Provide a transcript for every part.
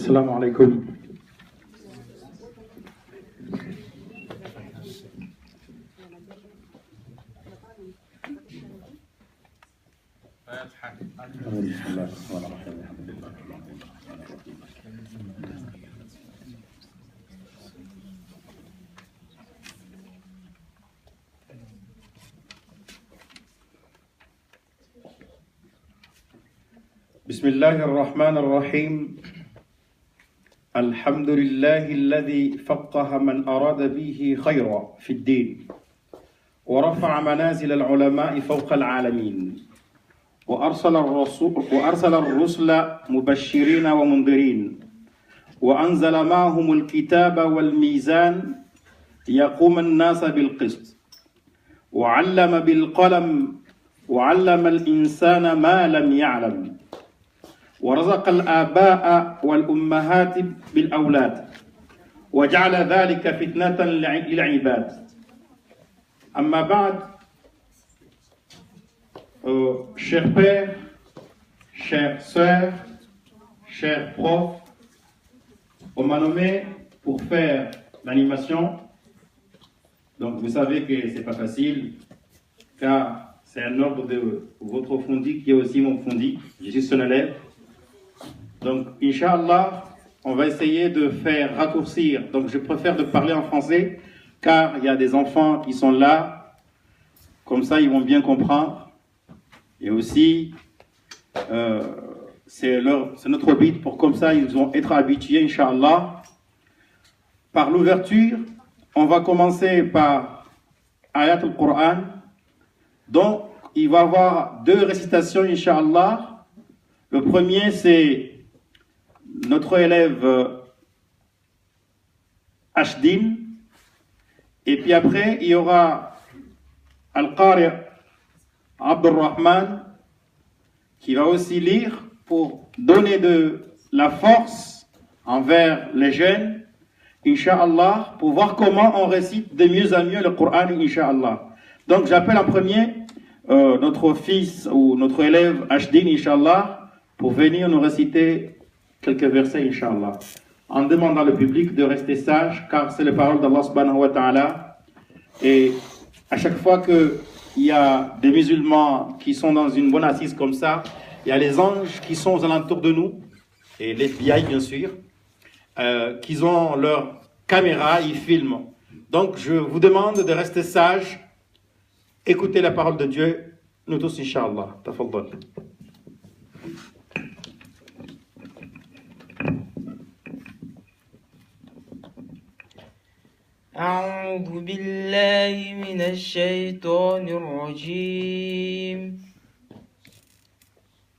السلام عليكم. بسم الله الرحمن الرحيم. الحمد لله الذي فقه من أراد به خيرا في الدين ورفع منازل العلماء فوق العالمين وأرسل الرسل مبشرين ومنذرين وأنزل معهم الكتاب والميزان ليقوم الناس بالقسط وعلم بالقلم وعلم الإنسان ما لم يعلم ورزق الآباء والأمهات بالأولاد وجعل ذلك فتنة للعباد. أما بعد, chers pères, chères sœurs, chers profs, on m'a nommé pour faire l'animation. Donc vous savez que c'est pas facile car c'est un ordre de votre fondi qui est aussi mon fondi. Je suis son élève. Donc, Inch'Allah, on va essayer de faire raccourcir. Donc, je préfère de parler en français, car il y a des enfants qui sont là. Comme ça, ils vont bien comprendre. Et aussi, c'est notre but pour comme ça, ils vont être habitués, Inch'Allah. Par l'ouverture, on va commencer par Ayat al-Qur'an. Donc, il va y avoir 2 récitations, Inch'Allah. Le premier, c'est notre élève Ashdin, et puis après il y aura Al-Qari Abdurrahman qui va aussi lire pour donner de la force envers les jeunes, Inch'Allah, pour voir comment on récite de mieux en mieux le Coran, Inch'Allah. Donc j'appelle en premier notre fils ou notre élève Ashdin, Inch'Allah, pour venir nous réciter quelques versets, Inch'Allah, en demandant au public de rester sage, car c'est les paroles d'Allah subhanahu wa ta'ala. Et à chaque fois qu'il y a des musulmans qui sont dans une bonne assise comme ça, il y a les anges qui sont aux alentours de nous, et les FBI bien sûr, qui ont leur caméra, ils filment. Donc je vous demande de rester sage, écoutez la parole de Dieu, nous tous, Inch'Allah. Tafaddal. أعوذ بالله من الشيطان الرجيم.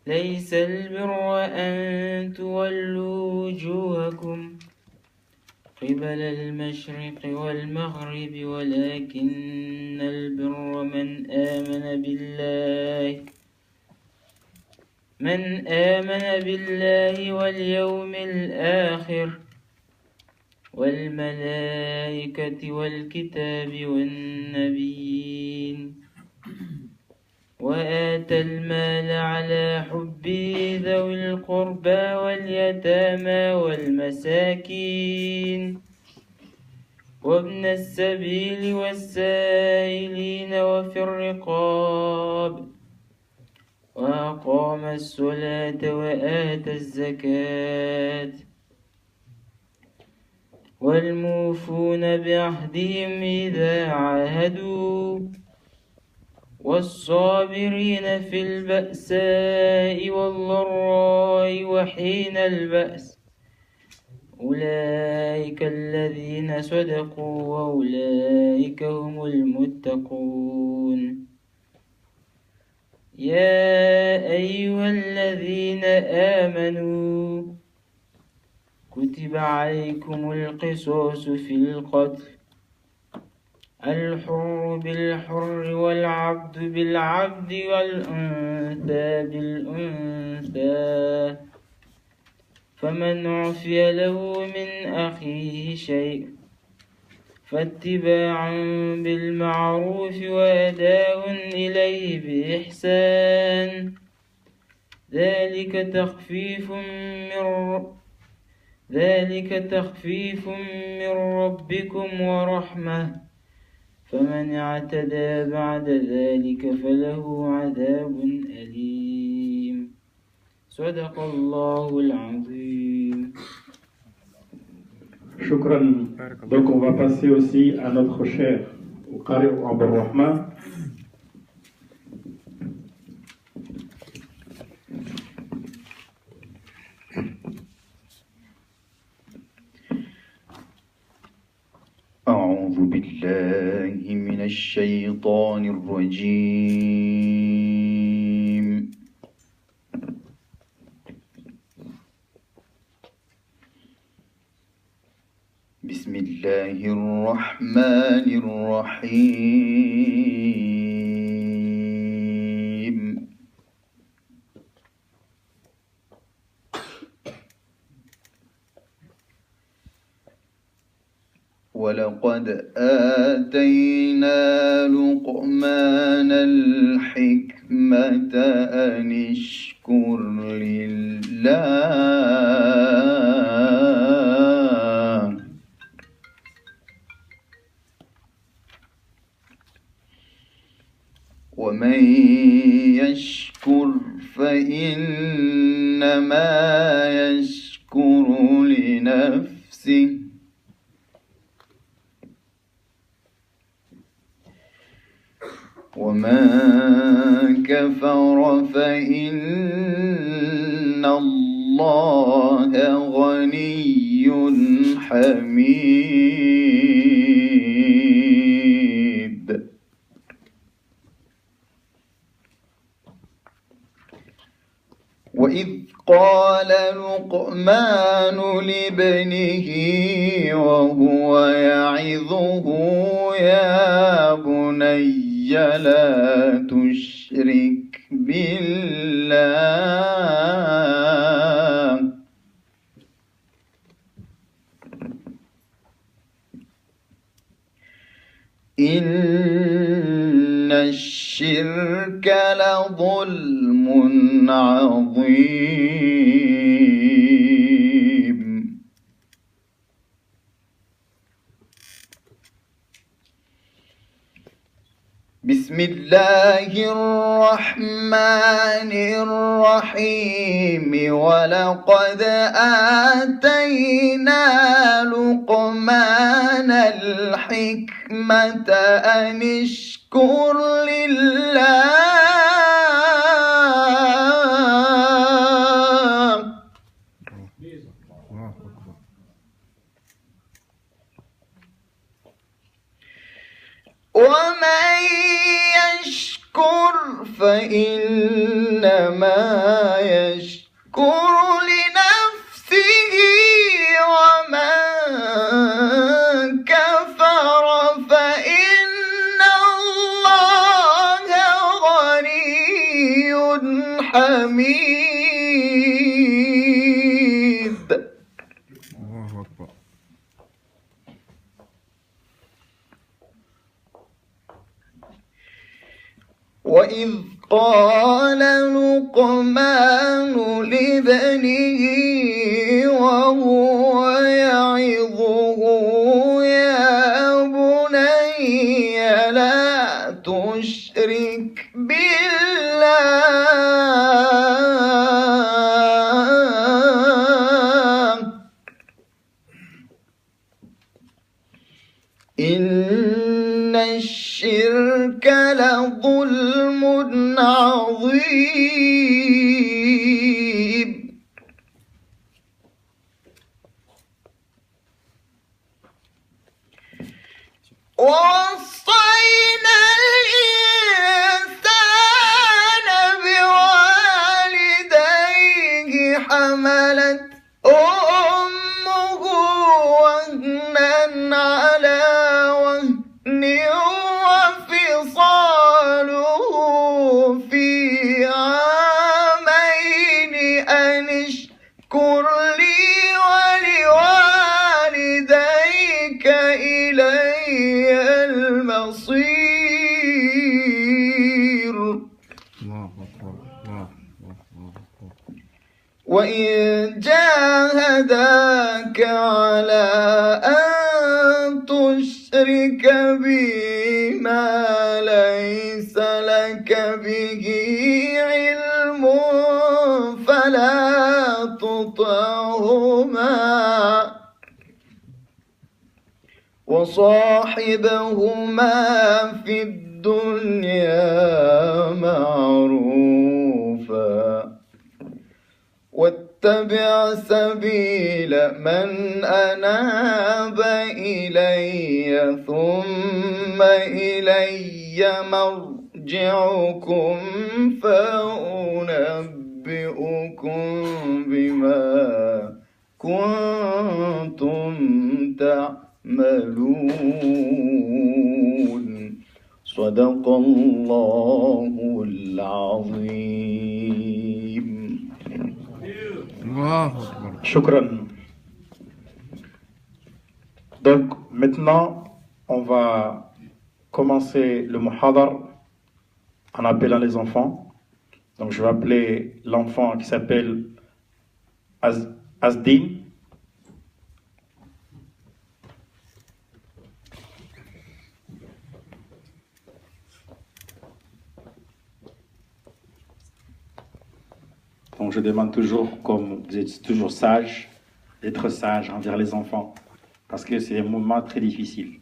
ليس البر أن تولوا وجوهكم قبل المشرق والمغرب ولكن البر من آمن بالله واليوم الآخر والملائكة والكتاب والنبيين وآتى المال على حبه ذوي القربى واليتامى والمساكين وابن السبيل والسائلين وفي الرقاب وأقام الصلاة وآتى الزكاة والموفون بعهدهم إذا عاهدوا والصابرين في البأساء والضراء وحين البأس أولئك الذين صدقوا وأولئك هم المتقون. يا أيها الذين آمنوا كتب عليكم القصاص في القتل الحر بالحر والعبد بالعبد والأنثى بالأنثى فمن عفي له من أخيه شيء فاتباع بالمعروف وأداء إليه بإحسان ذلك ذلك تخفيف من ربكم ورحمة فمن اعتدى بعد ذلك فله عذاب أليم صدق الله العظيم. Shukran. Donc on va passer aussi à notre cher Qari Abdurrahman. أعوذ بالله من الشيطان الرجيم. بسم الله الرحمن الرحيم. ولقد آتينا لقمان الحكمة أن اشكر لله ومن يشكر فإنما يشكر لنفسه ومن كفر فإن الله غني حميد. وإذ قال لقمان لابنه وهو يعظه يا بني لا تشرك بالله إن الشرك لظلم عظيم. بسم الله الرحمن الرحيم. ولقد آتينا لقمان الحكمة أن اشكر لله ومن يشكر فإنما يشكر لنفسه ومن كفر فإن الله غني حميد. الله أكبر. وإذ قال لقمان لابنه وهو يعظه يا بني لا تشرك بالله إن الشرك لظلم عظيم. ووصينا الإنسان بوالديه حملت أمه وهنا على وهن وفصاله في عامين أن اشكر لي ولوالديك إلي المصير. الله أكبر. الله أكبر. وإن جاهداك جاهداك على أن تشرك بي ما ليس لك به علم فلا تطعهما وصاحبهما في الدنيا معروفا واتبع سبيل من أناب إلي ثم إلي مرجعكم فأنبئكم بما كنتم تعملون صدق الله العظيم. Allahu Akbar. Shukran. Donc maintenant, on va commencer le muhadar en appelant les enfants. Donc je vais appeler l'enfant qui s'appelle Asdin. Donc je demande toujours, comme vous êtes toujours sage, d'être sage envers les enfants, parce que c'est un moment très difficile.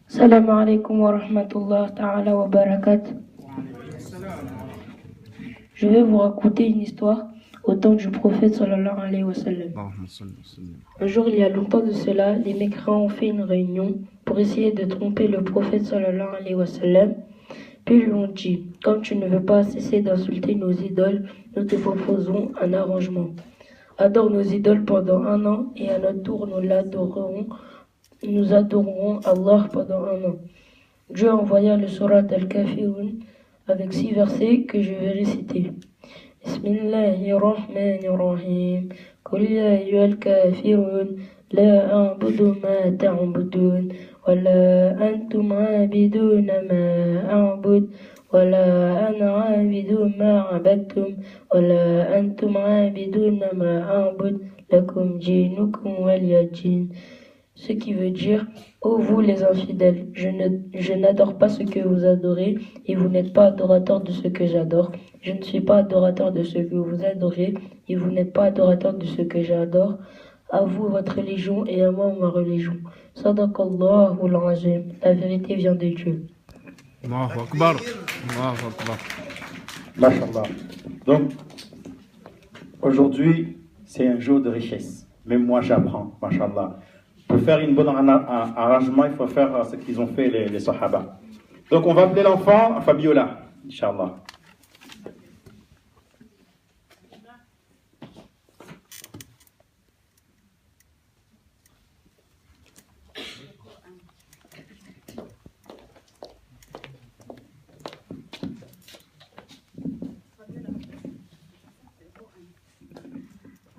Salam alaikum wa rahmatullah ta'ala wa barakatuh. Je vais vous raconter une histoire au temps du prophète sallallahu alayhi wa sallam. Allahumma salli wa sallim. Un jour, il y a longtemps de cela, les mécréants ont fait une réunion pour essayer de tromper le prophète sallallahu alayhi wa sallam. Puis ils lui ont dit, comme tu ne veux pas cesser d'insulter nos idoles, nous te proposons un arrangement. Adore nos idoles pendant 1 an et à notre tour nous adorerons Allah pendant 1 an. Dieu envoya le surat Al-Kafirun avec 6 versets que je vais réciter. Bismillahirrahmanirrahim. Qul ya ayyuhal kafirun la a'budu ma ta'budun wa la antum 'abiduna ma a'bud wa la ana 'abidu ma 'abadtum wa la antum 'abiduna ma a'bud lakum dinukum waliya din. Ce qui veut dire, ô vous les infidèles, je n'adore pas ce que vous adorez, et vous n'êtes pas adorateurs de ce que j'adore. Je ne suis pas adorateur de ce que vous adorez, et vous n'êtes pas adorateurs de ce que j'adore. À vous votre religion, et à moi ma religion. Sadaqallahu al-azim. La vérité vient de Dieu. Allahu Akbar. Allahu Akbar. Mashallah. Donc, aujourd'hui, c'est un jour de richesse. Même moi, j'apprends, mashallah. Pour faire une bonne arrangement, il faut faire ce qu'ils ont fait les Sahaba. Donc, on va appeler l'enfant Fabiola, Inch'Allah.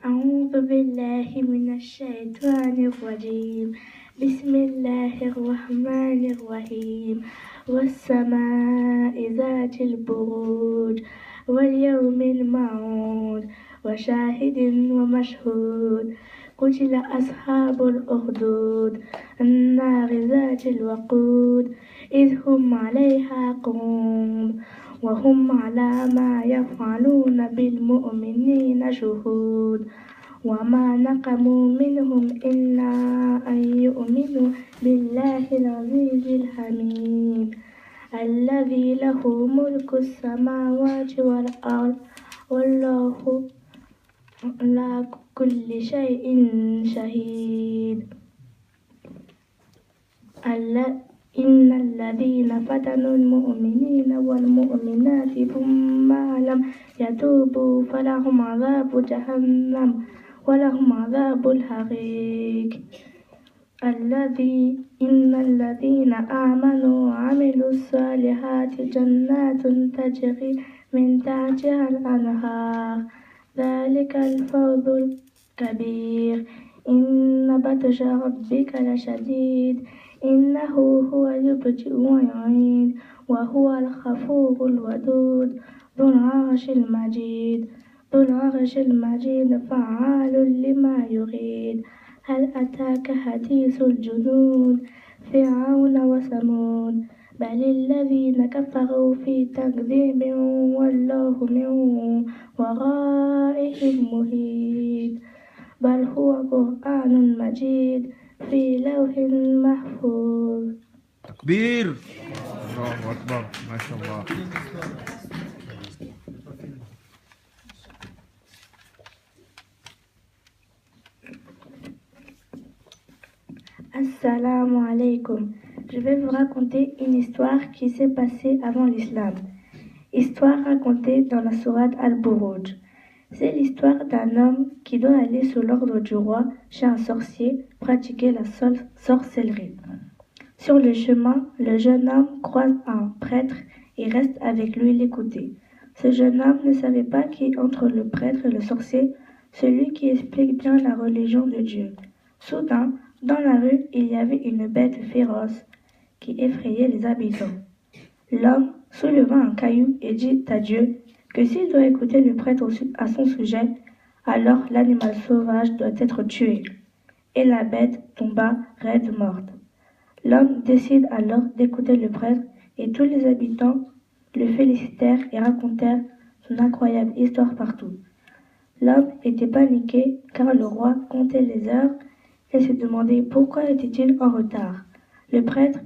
أعوذ بالله من الشيطان الرجيم بسم الله الرحمن الرحيم والسماء ذات البروج واليوم الموعود وشاهد ومشهود قتل أصحاب الأخدود النار ذات الوقود إذ هم عليها قعود وهم على ما يفعلون بالمؤمنين شهود وما نقموا منهم إلا أن يؤمنوا بالله العزيز الحميد الذي له ملك السماوات والأرض والله على كل شيء شهيد إن الذين فتنوا المؤمنين والمؤمنات ثم لم يتوبوا فلهم عذاب جهنم ولهم عذاب الحريق إن الذين آمنوا وعملوا الصالحات جنات تجري من تحتها الأنهار ذلك الفوز الكبير إن بطش ربك لشديد إنه هو يبدئ ويعيد وهو الغفور الودود ذو العرش المجيد فعال لما يريد هل أتاك حديث الجنود فرعون وثمود بل الذين كفروا في تكذيب والله من ورائهم محيط بل هو قرآن مجيد في لوح محفوظ. تكبير. الله أكبر، ما شاء الله. Assalamu alaikum. Je vais vous raconter une histoire qui s'est passée avant l'islam. Histoire racontée dans la sourate Al-Buruj. C'est l'histoire d'un homme qui doit aller sous l'ordre du roi chez un sorcier pratiquer la sorcellerie. Sur le chemin, le jeune homme croise un prêtre et reste avec lui l'écouter. Ce jeune homme ne savait pas qui entre le prêtre et le sorcier, celui qui explique bien la religion de Dieu. Soudain, dans la rue, il y avait une bête féroce qui effrayait les habitants. L'homme souleva un caillou et dit à Dieu que s'il doit écouter le prêtre à son sujet, alors l'animal sauvage doit être tué. Et la bête tomba raide morte. L'homme décide alors d'écouter le prêtre et tous les habitants le félicitèrent et racontèrent son incroyable histoire partout. L'homme était paniqué car le roi comptait les heures et se demandait pourquoi était-il en retard. Le prêtre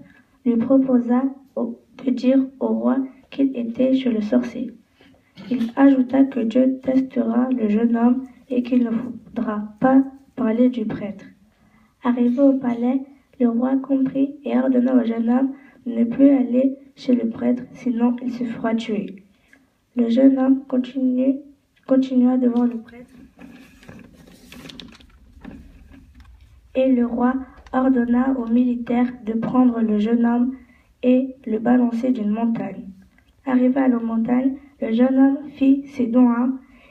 lui proposa de dire au roi qu'il était chez le sorcier. Il ajouta que Dieu testera le jeune homme et qu'il ne faudra pas parler du prêtre. Arrivé au palais, le roi comprit et ordonna au jeune homme de ne plus aller chez le prêtre, sinon il se fera tuer. Le jeune homme continua devant le prêtre et le roi ordonna aux militaires de prendre le jeune homme et le balancer d'une montagne. Arrivé à la montagne, le jeune homme fit ses doigts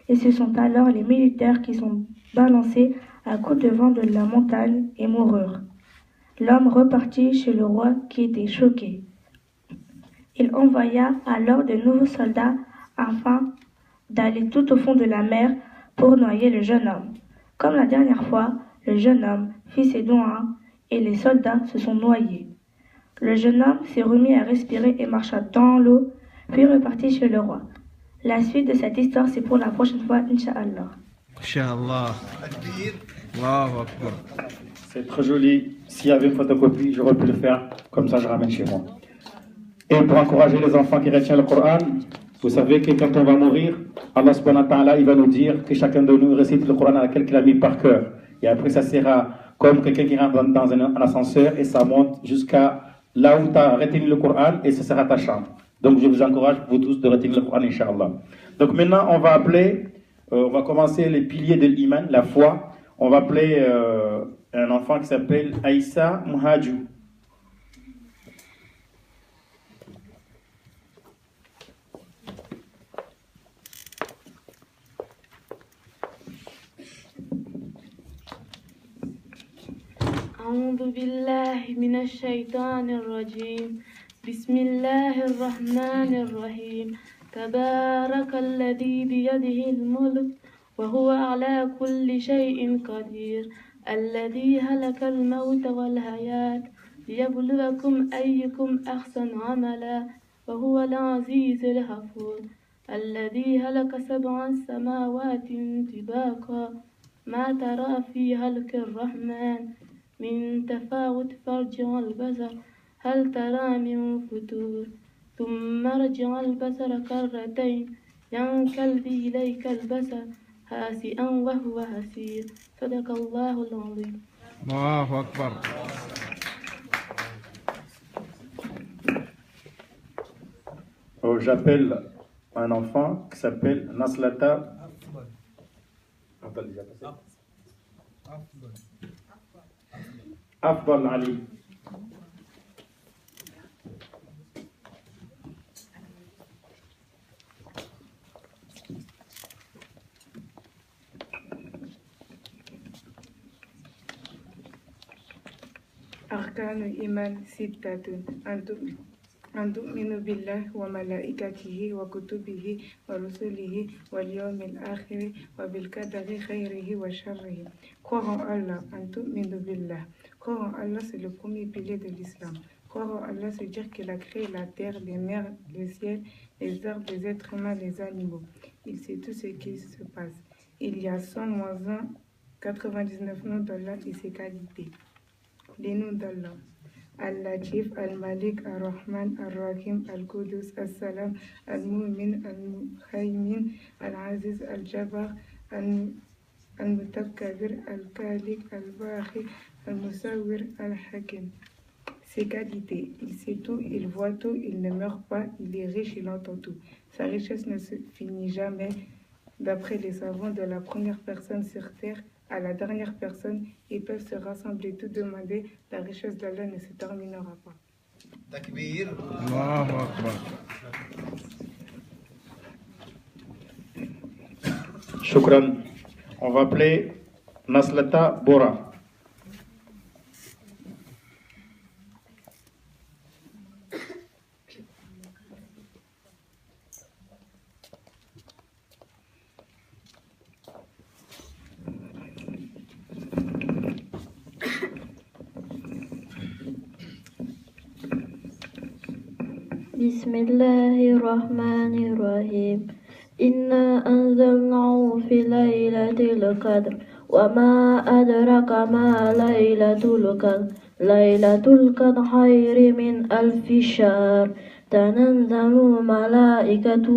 et ce sont alors les militaires qui sont balancés à coups de vent de la montagne et moururent. L'homme repartit chez le roi qui était choqué. Il envoya alors de nouveaux soldats afin d'aller tout au fond de la mer pour noyer le jeune homme. Comme la dernière fois, le jeune homme fit ses doigts et les soldats se sont noyés. Le jeune homme s'est remis à respirer et marcha dans l'eau, puis repartit chez le roi. La suite de cette histoire, c'est pour la prochaine fois, Inch'Allah. Inch'Allah. Allahu Akbar. C'est très joli. S'il y avait une photocopie, j'aurais pu le faire. Comme ça, je ramène chez moi. Et pour encourager les enfants qui retiennent le Coran, vous savez que quand on va mourir, Allah subhanahu wa ta'ala, il va nous dire que chacun de nous récite le Coran à laquelle il a mis par cœur. Et après, ça sera comme quelqu'un qui rentre dans un ascenseur et ça monte jusqu'à là où tu as retenu le Coran et ça sera ta chambre. Donc, je vous encourage, vous tous, de retenir le Coran, Inch'Allah. Donc, maintenant, on va commencer les piliers de l'iman, la foi. On va appeler un enfant qui s'appelle Aïssa Muhajou. أعوذ بالله من الشيطان الرجيم بسم الله الرحمن الرحيم تبارك الذي بيده الملك وهو على كل شيء قدير الذي هلك الموت والحياة ليبلوكم أيكم أحسن عملا وهو العزيز الغفور الذي هلك 7 سماوات طباقا ما ترى في هلك الرحمن من تفاوت فارجع البصر هل ترى من فتور ثم ارجع البصر كرتين ينقلب إليك البصر خاسئا وهو حسير صدق الله العظيم. الله أكبر. J'appelle un enfant qui s'appelle Naslata Afdal Ali. أركان الإيمان ستة أن تؤمن بالله وملائكته وكتبه ورسله واليوم الآخر وبالقدر خيره وشره. Croire en Allah, أن تؤمن بالله. Croire en Allah, c'est le premier pilier de l'islam. Croire en Allah, c'est dire qu'il a créé la terre, les mers, le ciel, les arbres, les êtres humains, les animaux. Il sait tout ce qui se passe. Il y a 100 moins 1, 99 noms d'Allah et ses qualités. Les noms d'Allah: Al-Latif, Al-Malik, Al-Rahman, Al-Rahim, Al-Qudus, Al-Salam, Al-Mu'min, Al-Muhaymin, Al-Aziz, Al-Jabbar, Al-Mutakabbir, Al-Khaliq, Al-Baqi, Al-Musawwir, Al-Hakim. Ses qualités: il sait tout, il voit tout, il ne meurt pas, il est riche, il entend tout. Sa richesse ne se finit jamais. D'après les savants, de la première personne sur terre à la dernière personne, ils peuvent se rassembler, tout demander, la richesse d'Allah ne se terminera pas. Takbir. Allahu Akbar. Shukran. On va appeler Naslata Bora. بسم الله الرحمن الرحيم إنا أنزلناه في ليلة القدر وما أدرك ما ليلة القدر ليلة القدر خير من 1000 شهر تنزل الملائكة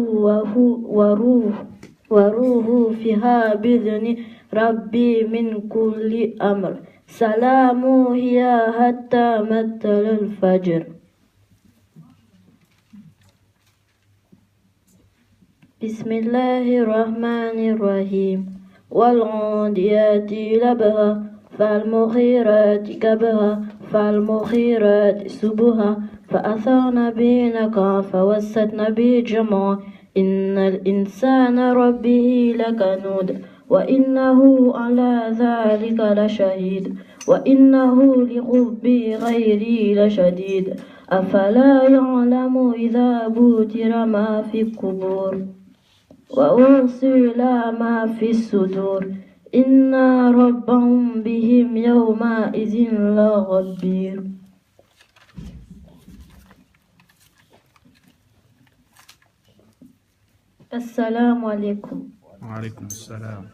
وروح فيها بإذن ربي من كل أمر سلام هي حتى مطلع الفجر. بسم الله الرحمن الرحيم والعاديات ضبحا فالمغيرات قبحا فالمغيرات صبحا فأثرن به نقعا فوسطن به جمعا إن الإنسان ربه لكنود وإنه على ذلك لشهيد وإنه لحب غيره لشديد أفلا يعلم إذا بوتر ما في القبور وأرسل ما في الصدور إن ربهم بهم يومئذ لخبير. Assalamu alaikum. Wa alaikum salam.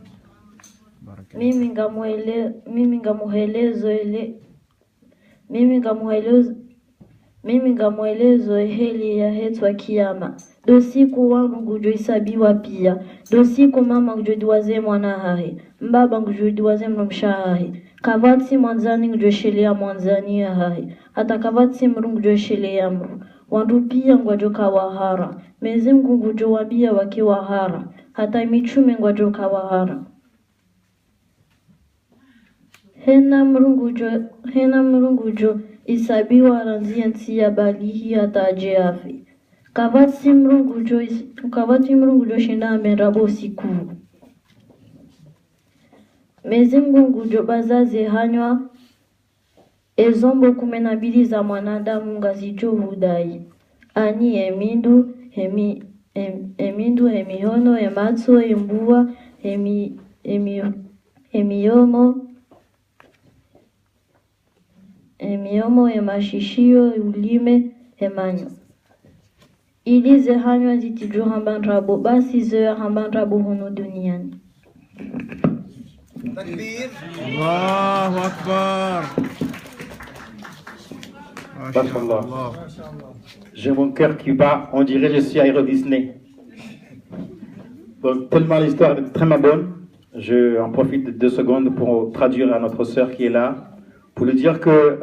Mimi ngamwelezo heli ya hetwa kiyama dosiku wangu ngujoisabiwa pia dosiku mama ngujodiwaze mwana hahe mbaba ngujodiwaze mnomsha hahe kavati mwanzani ngujoshelea mwanzani ya hahe hata kavati mru ngujoshelea mru wandu pia ngwajoka wahara mezi mgu ngujowabia waki wahara hata michume ngwajoka wahara hena mrungujo isabiwa ranzia nti ya balihi hata ajeafi kavati mrungujo shinda amerabo siku mezi mgungujo bazaze hanywa ezombo 12 za mwanadamu ngazijo hudai ani emindu hemihono ematso embua emiomo emashishio ulime emanyo ilize hanywa zitijo hambandrabo basi zoe hambandrabo hono duniani. Takbir. Allahu Akbar. Mashallah. J'ai mon cœur qui bat, on dirait que je suis à Euro Disney. Donc tellement l'histoire est très bonne, je en profite de 2 secondes pour traduire à notre sœur qui est là, pour lui dire que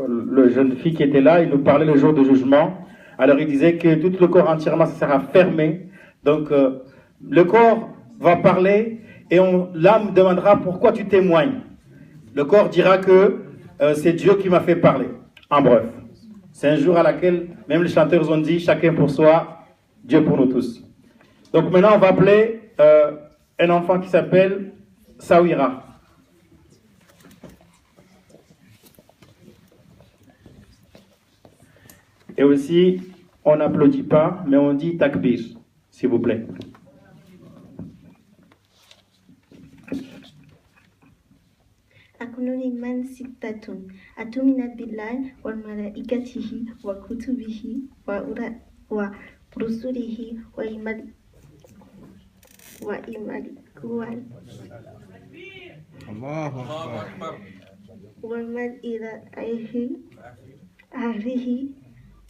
le jeune fille qui était là, il nous parlait le jour du jugement. Alors il disait que tout le corps entièrement sera fermé. Donc le corps va parler et l'âme demandera pourquoi tu témoignes. Le corps dira que c'est Dieu qui m'a fait parler. En bref, c'est un jour à laquelle même les chanteurs ont dit chacun pour soi, Dieu pour nous tous. Donc maintenant on va appeler un enfant qui s'appelle Sawira. Et aussi, on n'applaudit pas, mais on dit takbir, s'il vous plaît. أكل من ستة أتؤمن بالله وملائكته وكتبه ورسله الله أكبر أهله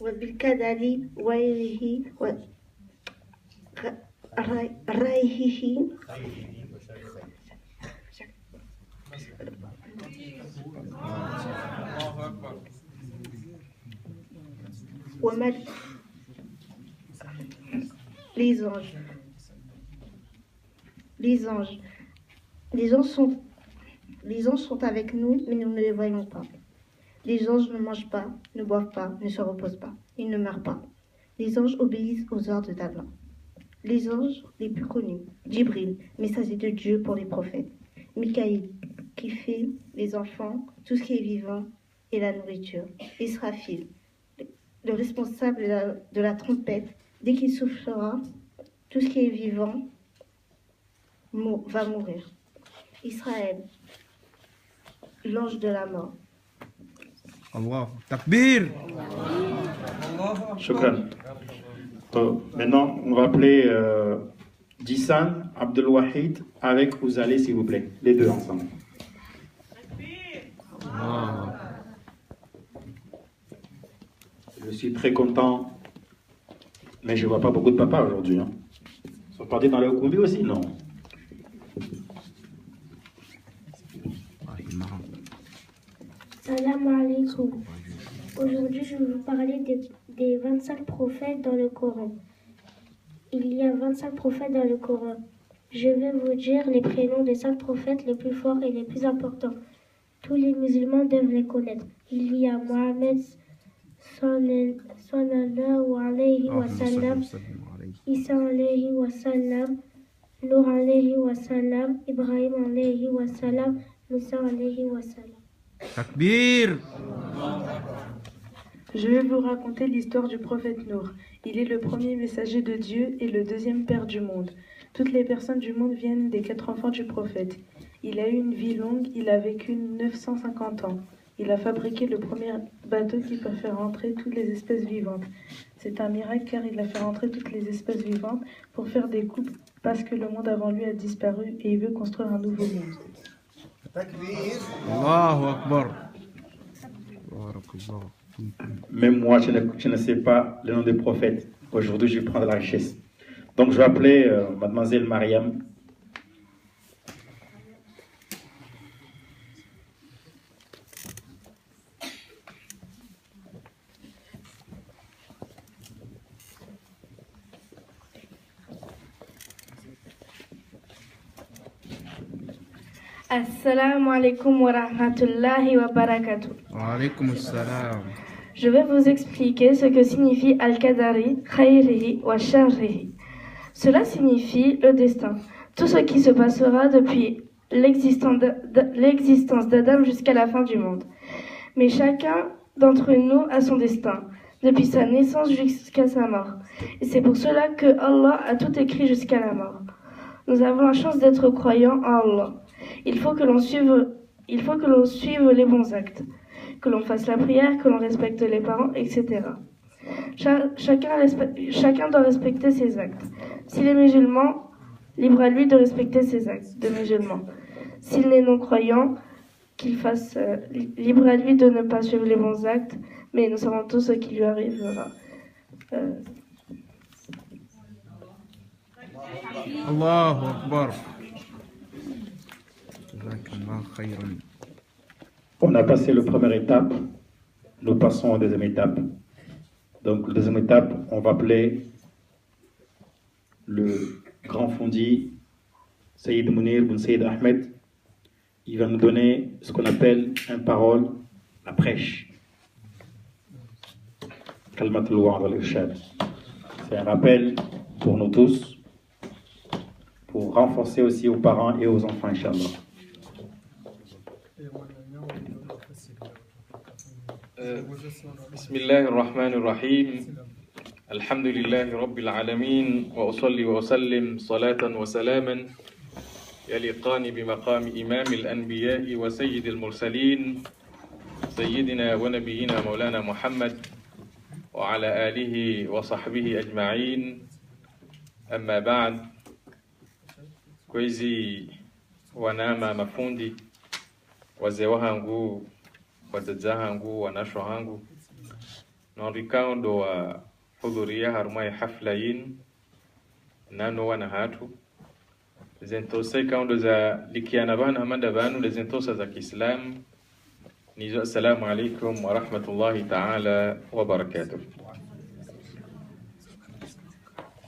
وبالقدر غيره ورأيه les anges. Les anges sont avec nous, mais nous ne les voyons pas. Les anges ne mangent pas, ne boivent pas, ne se reposent pas. Ils ne meurent pas. Les anges obéissent aux ordres d'Allah. Les anges les plus connus, Djibril, messager de Dieu pour les prophètes. Mikaïl, qui fait les enfants, tout ce qui est vivant et la nourriture. Israfil, le responsable de la trompette, dès qu'il soufflera, tout ce qui est vivant va mourir. Israël, l'ange de la mort. Allah. Takbir. Shukran. Maintenant, on va appeler Dissan, Abdel Wahid avec Ouzalé, s'il vous plaît. Les deux ensemble. Je suis très content, mais je ne vois pas beaucoup de papas aujourd'hui. Hein. Ils sont partis dans le Okumbi aussi, non? Salam alaikum. Aujourd'hui, je vais vous parler des 25 prophètes dans le Coran. Il y a 25 prophètes dans le Coran. Je vais vous dire les prénoms des 5 prophètes les plus forts et les plus importants. Tous les musulmans doivent les connaître. Il y a Mohammed sallallahu alayhi wa sallam, Isa alayhi wa sallam, Nour alayhi wa sallam, Ibrahim alayhi wa sallam, Musa alayhi wa sallam. Takbir. Je vais vous raconter l'histoire du prophète Nour. Il est le premier messager de Dieu et le deuxième père du monde. Toutes les personnes du monde viennent des 4 enfants du prophète. Il a eu une vie longue, il a vécu 950 ans. Il a fabriqué le premier bateau qui peut faire rentrer toutes les espèces vivantes. C'est un miracle car il a fait rentrer toutes les espèces vivantes pour faire des coupes parce que le monde avant lui a disparu et il veut construire un nouveau monde. Allahu Akbar. Barakallah. Même moi, je ne sais pas le nom des prophètes. Aujourd'hui, je vais prendre la richesse. Donc, je vais appeler mademoiselle Mariam. Assalamu alaikum wa rahmatullahi wa barakatuh. Wa alaykum assalam. Je vais vous expliquer ce que signifie Al-Qadari, Khayrihi wa Sharrihi. Cela signifie le destin, tout ce qui se passera depuis l'existence d'Adam jusqu'à la fin du monde. Mais chacun d'entre nous a son destin, depuis sa naissance jusqu'à sa mort. Et c'est pour cela que Allah a tout écrit jusqu'à la mort. Nous avons la chance d'être croyants en Allah. Il faut que l'on suive les bons actes, que l'on fasse la prière, que l'on respecte les parents, etc. Chacun doit respecter ses actes. S'il est musulman, libre à lui de respecter ses actes de musulman. S'il est non-croyant, qu'il fasse libre à lui de ne pas suivre les bons actes, mais nous savons tous ce qui lui arrivera. Allahu Akbar. Jazakallah khayran. On a passé la première étape, nous passons à la deuxième étape. Donc, la deuxième étape, on va appeler le grand fondi, Sayyid Mounir bin Sayyid Ahmed. Il va nous donner ce qu'on appelle une parole, la prêche. Kalmatul Wa'd al-Irshad. C'est un rappel pour nous tous, pour renforcer aussi aux parents et aux enfants, Inch'Allah. بسم الله الرحمن الرحيم الحمد لله رب العالمين وأصلي وأسلم صلاة وسلاما يليقان بمقام إمام الأنبياء وسيد المرسلين سيدنا ونبينا مولانا محمد وعلى آله وصحبه أجمعين أما بعد كويزي wanama mafundi wazee wangu wazazi wangu wanasho wangu naondika ndo wa hudhuria harumai hafla yin nano wana hatu zentosa kaundo za likiana bana amanda banu le zentosa za Kiislamu nizo assalamu alaikum wa rahmatullahi ta'ala wa barakatuh.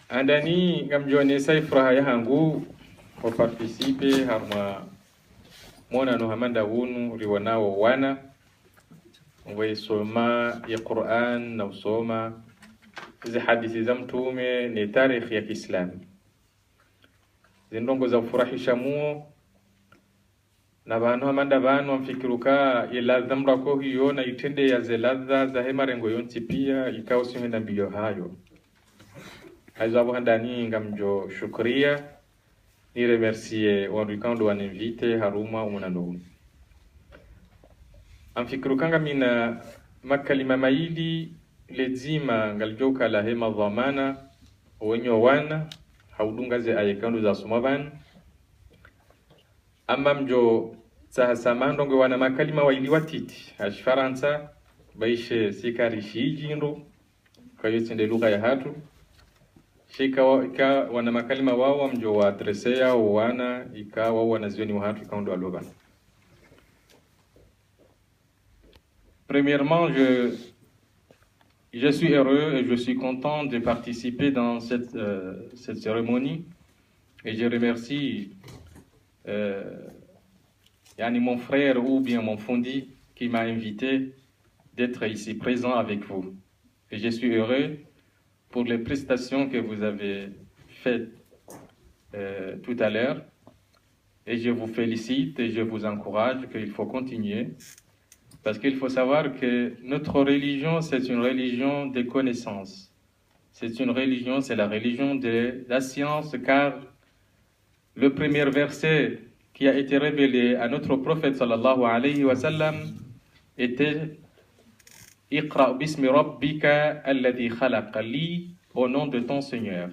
Andani ngamjone saifraha yangu wa participe harma mona no hamanda wunu riwanao wana we soma ya Qur'an na usoma hizi hadithi za mtume ni tarikhi ya Kiislamu zindongo za kufurahisha muo na bantu hamanda bantu amfikiruka iladha mrako hiyo na itende ya zeladha za hemarengo yonti pia ikao sime na biyo hayo hazo abo handani ngamjo shukria ni remercier wanrikando waninvite haruma umunando amfikirukanga mina makalima maili ledzima ngaljoka la hema dhamana wenyo wana haudunga ze ayekando za sumaban ama mjo sahasamando ngwe wana makalima waili watiti ashfaransa baishe sikari shijinro kwa yote nde lugha ya hatu shika ika wana makalima wao mjo wa adresea wana ikawa wanazioni wa hatu ikaondo aloban. Premièrement, je suis heureux et je suis content de participer dans cette cérémonie et je remercie mon frère ou bien mon fondi qui m'a invité d'être ici présent avec vous. Et je suis heureux pour les prestations que vous avez faites tout à l'heure et je vous félicite et je vous encourage qu'il faut continuer. Parce qu'il faut savoir que notre religion, c'est une religion de connaissance. C'est une religion, c'est la religion de la science, car le premier verset qui a été révélé à notre prophète sallallahu alayhi wa sallam était « Iqra bismi rabbika alladhi khalaq li » au nom de ton Seigneur.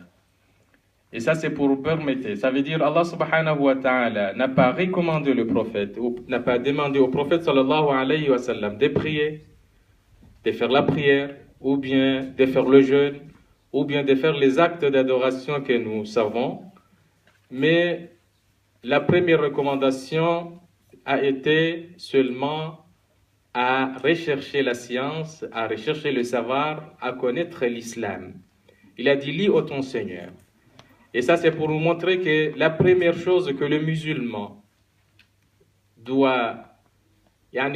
Et ça, c'est pour permettre. Ça veut dire Allah subhanahu wa ta'ala n'a pas recommandé le prophète, ou n'a pas demandé au prophète sallallahu alayhi wa sallam de prier, de faire la prière, ou bien de faire le jeûne, ou bien de faire les actes d'adoration que nous savons. Mais la première recommandation a été seulement à rechercher la science, à rechercher le savoir, à connaître l'islam. Il a dit, lis au ton Seigneur. Et ça, c'est pour nous montrer que la première chose que le musulman doit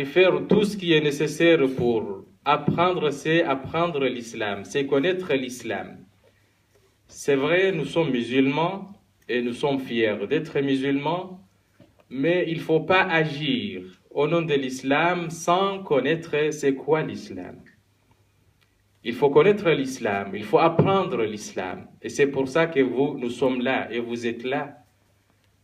faire tout ce qui est nécessaire pour apprendre, c'est apprendre l'islam, c'est connaître l'islam. C'est vrai, nous sommes musulmans et nous sommes fiers d'être musulmans, mais il ne faut pas agir au nom de l'islam sans connaître c'est quoi l'islam. Il faut connaître l'islam, il faut apprendre l'islam. Et c'est pour ça que nous sommes là et vous êtes là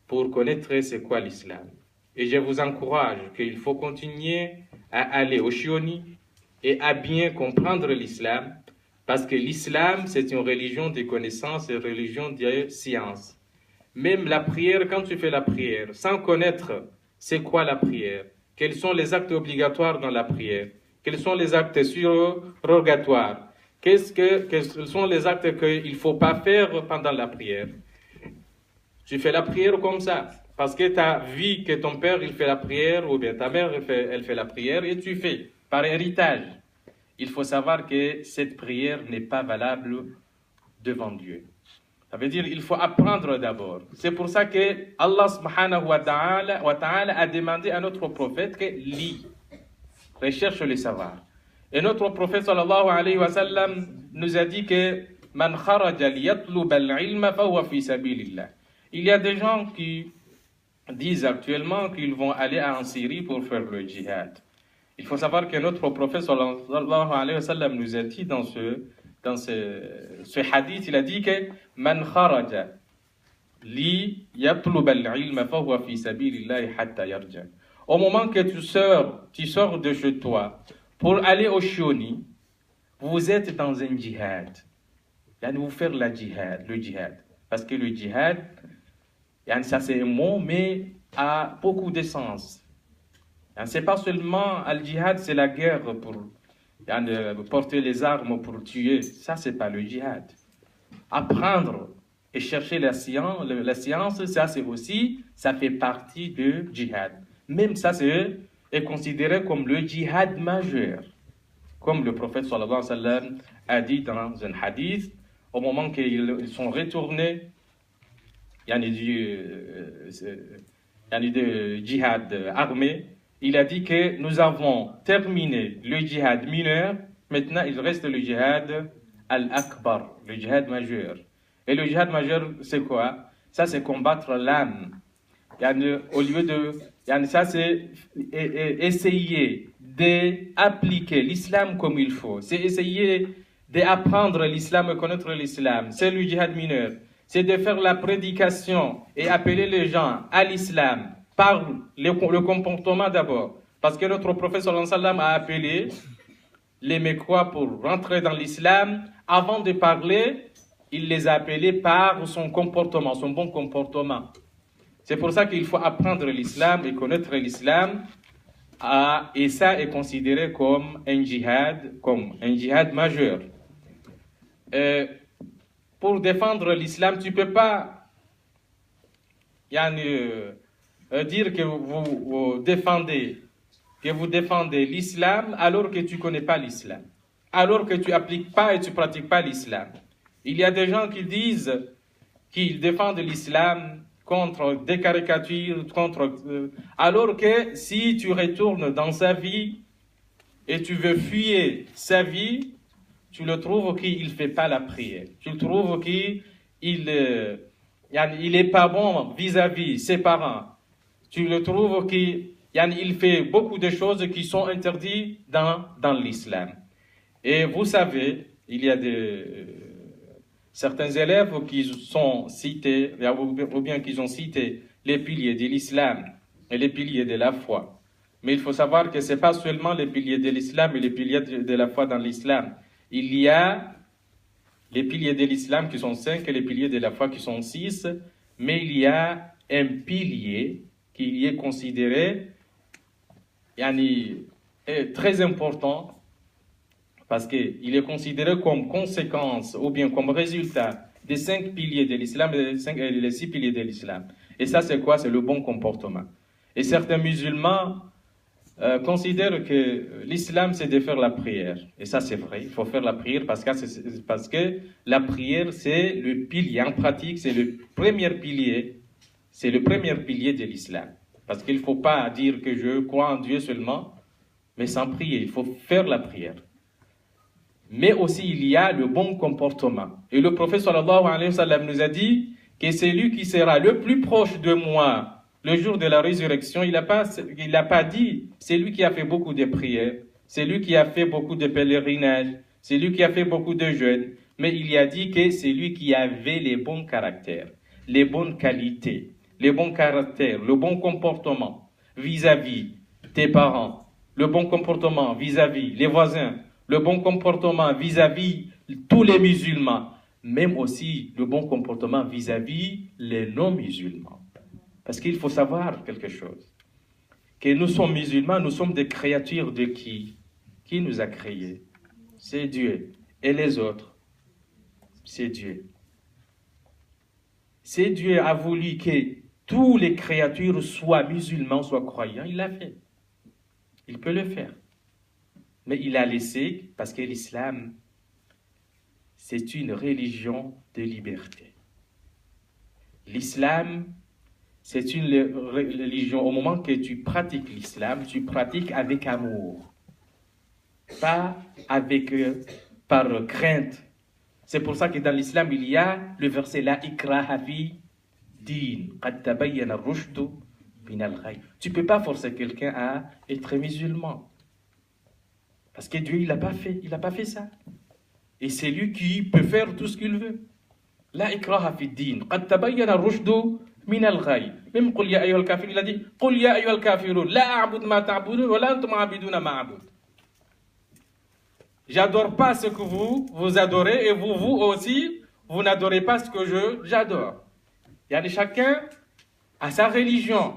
pour connaître c'est quoi l'islam. Et je vous encourage qu'il faut continuer à aller au Shioni et à bien comprendre l'islam, parce que l'islam, c'est une religion de connaissance et une religion de science. Même la prière, quand tu fais la prière, sans connaître c'est quoi la prière, quels sont les actes obligatoires dans la prière, quels sont les actes surrogatoires, quels sont les actes qu'il ne faut pas faire pendant la prière. Tu fais la prière comme ça, parce que tu as vu que ton père il fait la prière, ou bien ta mère elle fait la prière, et tu fais par héritage. Il faut savoir que cette prière n'est pas valable devant Dieu. Ça veut dire qu'il faut apprendre d'abord. C'est pour ça que Allah subhanahu wa ta'ala a demandé à notre prophète que lis, recherche le savoir. Et notre prophète sallallahu alayhi wa sallam nous a dit que man kharaja liyatlub al-ilma fa huwa fi sabilillah. Il y a des gens qui disent actuellement qu'ils vont aller en Syrie pour faire le djihad. Il faut savoir que notre prophète sallallahu alayhi wa sallam nous a dit dans ce hadith, il a dit que man kharaja li yatlub al-ilma fa huwa fi sabilillahi hatta yarja. Au moment que tu sors de chez toi pour aller au Shioni, vous êtes dans un djihad. Vous faire le djihad. Parce que le djihad, ça c'est un mot, mais a beaucoup de sens. C'est pas seulement le djihad, c'est la guerre pour porter les armes pour tuer. Ça, c'est pas le djihad. Apprendre et chercher la science, ça c'est aussi, ça fait partie du djihad. Même ça, est considéré comme le djihad majeur. Comme le prophète sallallahu alayhi wa sallam a dit dans un hadith, au moment qu'ils sont retournés, du djihad armé, il a dit que nous avons terminé le djihad mineur, maintenant il reste le djihad al-akbar, le djihad majeur. Et le djihad majeur, c'est quoi? Ça, c'est combattre l'âme. Au lieu de... ça, c'est essayer d'appliquer l'islam comme il faut. C'est essayer d'apprendre l'islam et connaître l'islam. C'est le djihad mineur. C'est de faire la prédication et appeler les gens à l'islam par le comportement d'abord. Parce que notre prophète sallallahu alayhi wa sallam a appelé les Mécois pour rentrer dans l'islam. Avant de parler, il les a appelés par son comportement, son bon comportement. C'est pour ça qu'il faut apprendre l'islam et connaître l'islam. Et ça est considéré comme un djihad majeur. Pour défendre l'islam, tu ne peux pas dire que vous défendez l'islam alors que tu ne connais pas l'islam, alors que tu n'appliques pas et tu ne pratiques pas l'islam. Il y a des gens qui disent qu'ils défendent l'islam contre des caricatures, alors que si tu retournes dans sa vie et tu veux fuir sa vie, tu le trouves qu'il ne fait pas la prière. Tu le trouves qu'il n'est pas bon vis-à-vis ses parents. Tu le trouves qu'il fait beaucoup de choses qui sont interdites dans l'islam. Et vous savez, il y a certains élèves qui sont cités, ou bien qui ont cité les piliers de l'islam et les piliers de la foi. Mais il faut savoir que ce n'est pas seulement les piliers de l'islam et les piliers de la foi dans l'islam. Il y a les piliers de l'islam qui sont 5 et les piliers de la foi qui sont 6, mais il y a un pilier qui est considéré très important parce qu'il est considéré comme conséquence ou bien comme résultat des 5 piliers de l'islam et les 6 piliers de l'islam. Et ça, c'est quoi? C'est le bon comportement. Et certains musulmans considèrent que l'islam, c'est de faire la prière. Et ça, c'est vrai. Il faut faire la prière parce que la prière, c'est le pilier. En pratique, c'est le premier pilier. C'est le premier pilier de l'islam. Parce qu'il ne faut pas dire que je crois en Dieu seulement, mais sans prier. Il faut faire la prière. Mais aussi, il y a le bon comportement. Et le prophète sallallahu alayhi wa sallam nous a dit que c'est lui qui sera le plus proche de moi le jour de la résurrection. Il n'a pas dit c'est lui qui a fait beaucoup de prières, c'est lui qui a fait beaucoup de pèlerinages, c'est lui qui a fait beaucoup de jeûnes, mais il a dit que c'est lui qui avait les bons caractères, les bonnes qualités, les bons caractères, le bon comportement vis-à-vis tes parents, le bon comportement vis-à-vis les voisins, le bon comportement vis-à-vis tous les musulmans, même aussi le bon comportement vis-à-vis les non-musulmans. Parce qu'il faut savoir quelque chose, que nous sommes musulmans, nous sommes des créatures de qui? Qui nous a créés? C'est Dieu. Et les autres? C'est Dieu. C'est Dieu a voulu que toutes les créatures soient musulmans, soient croyants. Il l'a fait. Il peut le faire. Mais il a laissé, parce que l'islam, c'est une religion de liberté. L'islam, c'est une religion, au moment que tu pratiques l'islam, tu pratiques avec amour, pas par crainte. C'est pour ça que dans l'islam, il y a le verset « La ikraha fi din, qad tabayyana ar-rushdu min al-ghayy ». Tu ne peux pas forcer quelqu'un à être musulman. Parce que Dieu, il n'a pas fait ça. Et c'est lui qui peut faire tout ce qu'il veut. La ikraha fi din. Qad tabayyana ar-rushdu min al-ghayy. Même qul ya ayyuhal kafirun, il a dit qul ya ayyuhal kafirun la a'budu ma ta'budun wa la antum 'abiduna ma a'bud. J'adore pas ce que vous adorez et vous aussi, vous n'adorez pas ce que j'adore. Yani chacun a sa religion.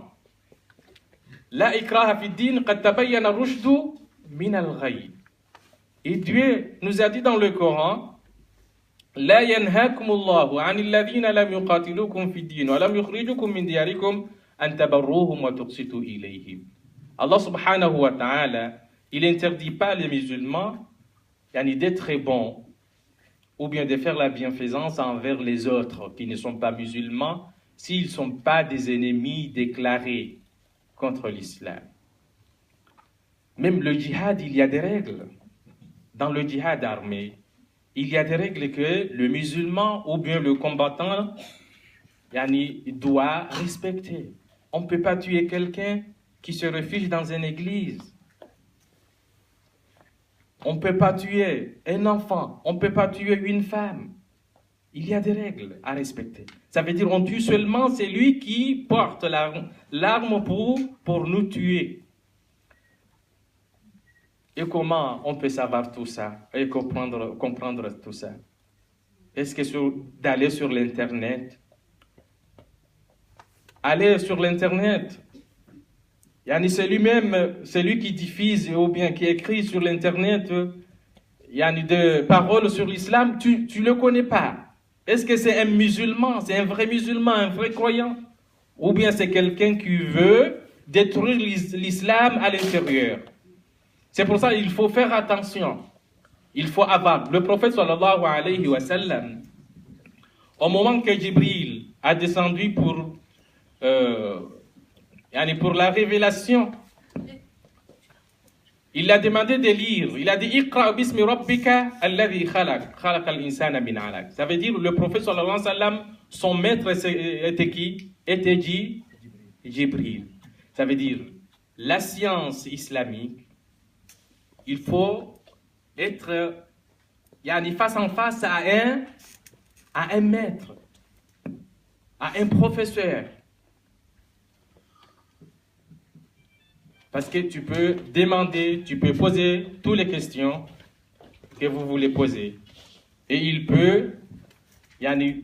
La ikraha fi din qad tabayyana ar-rushdu min al-ghayy. Et Dieu nous a dit dans le Coran, لا ينهاكم الله عن الذين لم يقاتلوكم في الدين ولم يخرجوكم من دياركم أن تبروهم وتقسطوا إليهم. Allah subhanahu wa ta'ala, il n'interdit pas les musulmans d'être bons ou bien de faire la bienfaisance envers les autres qui ne sont pas musulmans s'ils ne sont pas des ennemis déclarés contre l'islam. Même le djihad, il y a des règles. Dans le djihad armé, il y a des règles que le musulman ou bien le combattant doit respecter. On ne peut pas tuer quelqu'un qui se réfugie dans une église. On ne peut pas tuer un enfant. On ne peut pas tuer une femme. Il y a des règles à respecter. Ça veut dire on tue seulement celui qui porte l'arme pour nous tuer. Et comment on peut savoir tout ça et comprendre tout ça? Est-ce que d'aller sur l'Internet? Aller sur l'Internet. C'est lui-même, celui qui diffuse ou bien qui écrit sur l'Internet des paroles sur l'islam, tu ne le connais pas. Est-ce que c'est un musulman, c'est un vrai musulman, un vrai croyant? Ou bien c'est quelqu'un qui veut détruire l'islam à l'intérieur? C'est pour ça qu'il faut faire attention. Il faut avoir. Le prophète sallallahu alayhi wa sallam, au moment que Jibril a descendu pour la révélation, il a demandé de lire. Il a dit Iqra bismi rabbika alladhi khalaq al insana min 'alaq. Ça veut dire le prophète sallallahu alayhi wa sallam, son maître était qui? Était dit Jibril. Ça veut dire la science islamique. Il faut être face en face à un maître, à un professeur. Parce que tu peux demander, tu peux poser toutes les questions que vous voulez poser. Et il peut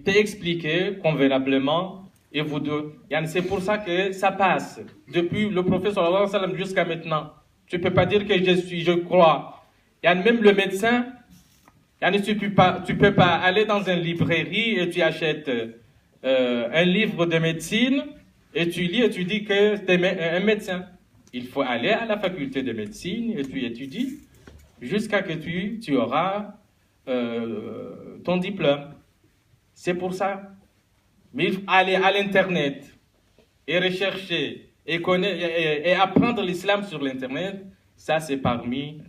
t'expliquer convenablement et vous deux. C'est pour ça que ça passe. Depuis le prophète sallallahu alayhi wa sallam jusqu'à maintenant. Tu ne peux pas dire que je crois. Même le médecin, tu peux pas aller dans une librairie et tu achètes un livre de médecine et tu lis et tu dis que tu es un médecin. Il faut aller à la faculté de médecine et tu étudies jusqu'à ce que tu auras ton diplôme. C'est pour ça. Mais il faut aller à l'Internet et rechercher et apprendre l'islam sur l'Internet, ça c'est parmi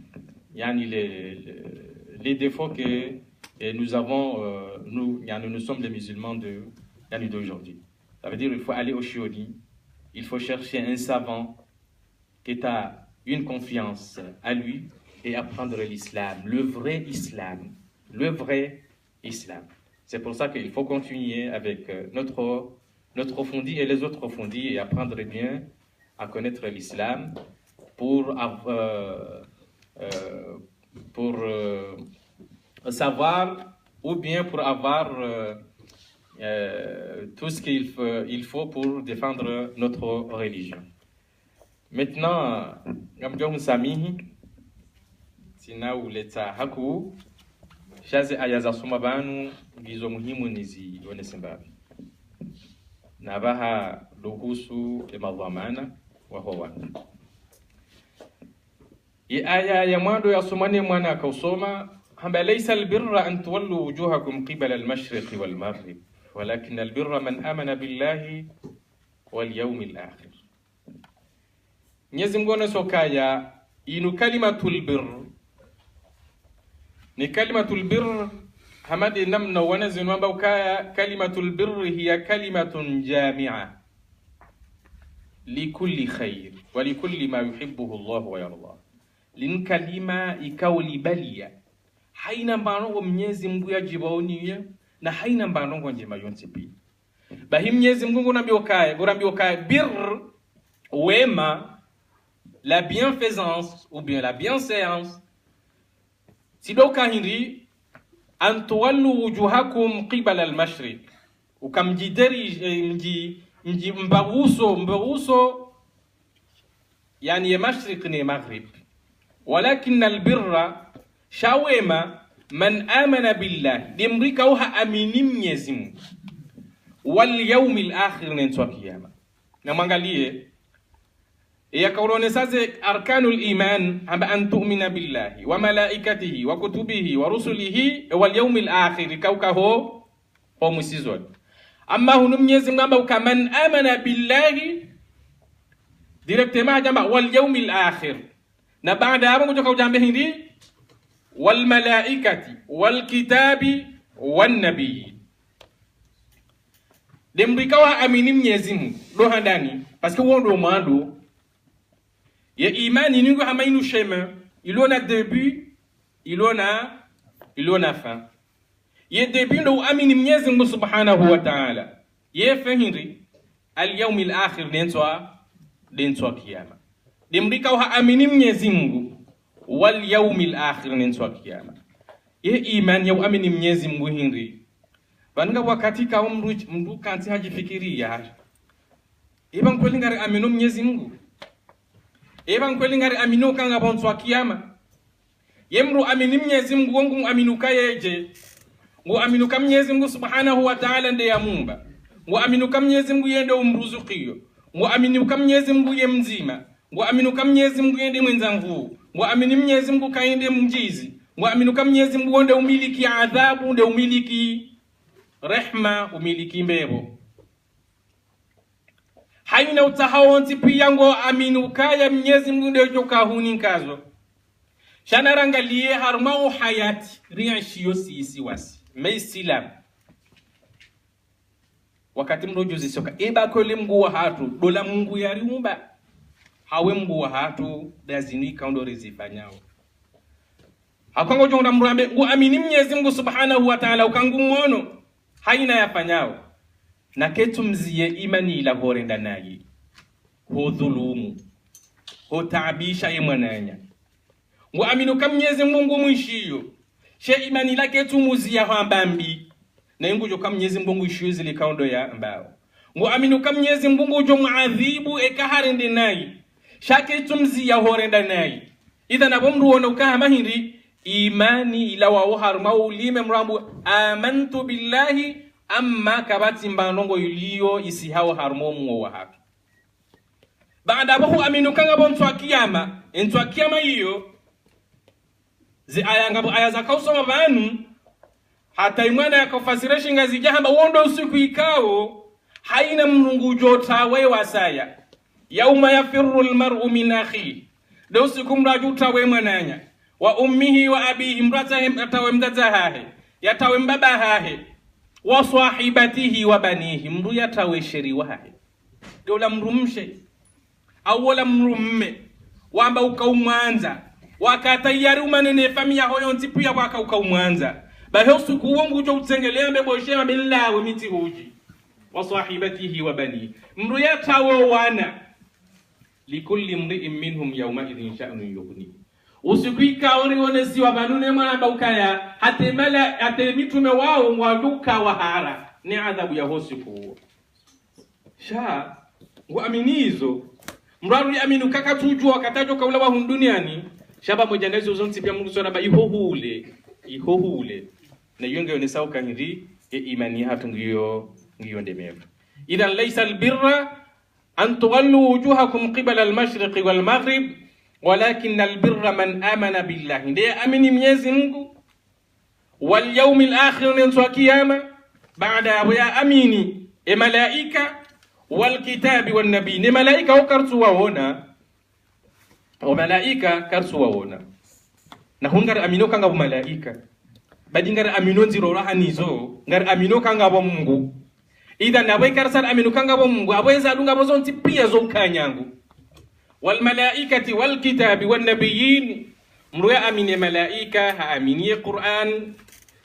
les défauts que nous avons, nous sommes des musulmans d'aujourd'hui. Ça veut dire qu'il faut aller au shiori, il faut chercher un savant qui a une confiance à lui et apprendre l'islam, le vrai islam. C'est pour ça qu'il faut continuer avec notre fondi et les autres fondis et apprendre bien à connaître l'islam pour savoir ou bien pour avoir tout ce qu'il faut pour défendre notre religion. Maintenant, Gamjong Samihi, Sina uleta haku, shazi ayaza sumabanu, gizo muhimu nizi onesimbabi. Nabaha luhusu imadhamana wa huwa. Aya ya mwando ya sumani mwana kausoma, hamba laysa albirra an tuwallu wujuhakum qibala al-mashriq wal maghrib, walakin albirra man amana billahi wal yawmil akhir. Mwenyezi Mungu anasokaya inu kalimatul birr. Ni kalimatul birr hamadi namna wanazinu amba ukaya kalimatul birr hiya kalimatun jami'a likulli khair wa likulli ma yuhibbuhu Allah wa yarda. lin kalima ikauli balia haina mbanongo Mwenyezi Mungu yajibaonia na haina mbanongo njema yonse pia bahi Mwenyezi Mungu gorambiyokaye bir wema la bienfaisance ou bien la bienséance sidoka hindi an tuwallu wujuhakum qibala al-mashriq ukamjideri mji mbaguso yani ya mashriq ni maghrib walakin albirra shawema man amana billah dimrika uha amini Mwenyezi Mungu wal yawmil akhir nenswa kiyama na mwangalie yakaurone saze arkanul iman amba an tu'mina billahi wa malaikatihi wa kutubihi wa rusulihi wal yawmil akhir kaukaho o musizon amma hunu Mwenyezi Mungu amba ukaman amana billahi directement jamba wal yawmil akhir na baada hapo kutoka ujambe hindi wal malaikati wal kitabi wan nabii demrikawa amini Mwenyezi Mungu do handani parce que wondo mando ya imani ningo hamainu shema ilona début ilona fin ye début ndo amini Mwenyezi Mungu subhanahu wa ta'ala ye fahiri al yawmil akhir denswa kiyama demrikawa amini Mwenyezi Mungu wal yawmil akhir denswa kiyama ye imani ya amini Mwenyezi Mungu hinri banga wakati ka mdu kanti hajifikiria iban kweli ngari amino Mwenyezi Mungu iban kweli ngari amino kanga bonswa kiyama yemru amini Mwenyezi Mungu wangu aminuka yeje ngo aminuka Mwenyezi Mungu subhanahu wa ta'ala ndiye amumba ngo aminuka Mwenyezi Mungu yende umruzukiyo ngo aminuka Mwenyezi Mungu ye mzima ngo aminuka Mwenyezi Mungu yende mwenzangu ngo amini Mwenyezi Mungu kaende mjizi ngo aminuka Mwenyezi Mungu onde umiliki adhabu nde umiliki rehma umiliki mbebo haina utahawonti pia ngo aminuka ya Mwenyezi Mungu nde joka huni kazo shanarangalie harmao hayati rianshiyo sisi wasi meisilam wakati mrojuzi soka eba kwele Mungu wa hatu dola Mungu yariumba hawe Mungu wa hatu dazini kaundo rizifanyao akwango jonga mrambe ngo amini Mwenyezi Mungu subhanahu wa ta'ala ukangu mwono haina yafanyao na ketu mzie imani ila horenda nayi ho dhulumu ho taabisha ye mwananya ngo aminuka Mwenyezi Mungu mwishiyo she imani la ketu muzia hambambi na ingu joka Mwenyezi Mungu mwishiyo zile kaundo ya mbao ngo aminuka Mwenyezi Mungu jo muadhibu ekaharende nayi shaketu mzia horenda nayi idha nabomru wona ukahama hindi imani ila wa harma ulime mrambu amantu billahi amma kabati mbanongo iliyo isihao harmo mwo wa haki baada hapo aminu kanga bontswa kiyama hiyo zi aya za kausoma banu hata imwana yakafasirisha ngazi jahamba wondo usiku ikao haina mrungu jota wewa saya yauma yafirru almar'u min akhi do usiku mrajuta we mwananya wa ummihi wa abihi mratahim atawe mdatahahe yatawe mbabahahe wa sahibatihi wa banihi mru yatawe sheriwahe dola mrumshe au wala mrumme wamba ukaumwanza wakatayari umanene famia hoyo ntipia waka ukaumwanza bahosu kuwongu jo utsengelea mbeboshema billahi miti huji wa sahibatihi wa banihi mru yatawe wana likulli mri'in minhum yawma idhin sha'nun yughni usikuika oriwonesi wa banune mwana baukaya hate mitume wao mwaduka wahara ni adhabu ya hosiku sha uaminizo mraru aminu kaka tujua katajo kaula wa duniani shaba mojandezo zonti pia Mungu sona ba ihohule na yonge yonesau kaniri e imani hatu ngiyo ndemevu idhan laysa albirra an tuwallu wujuhakum qibala almashriq wal maghrib walakin albirra man amana billahi ndiye amini Mwenyezi Mungu wal yawmil akhir nenswa kiyama baada ya amini e malaika wal kitabi wan nabii ni malaika ukartu waona o malaika kartu waona na hungar amino kanga malaika badi ngar amino nziro rahanizo ngar amino kanga bo Mungu idha nawe karsal amino kanga bo Mungu abwenza dunga bozonti pia zo kanyangu wal malaikati wal kitabi wan nabiyyin, mruya amini malaika ha amini Qur'an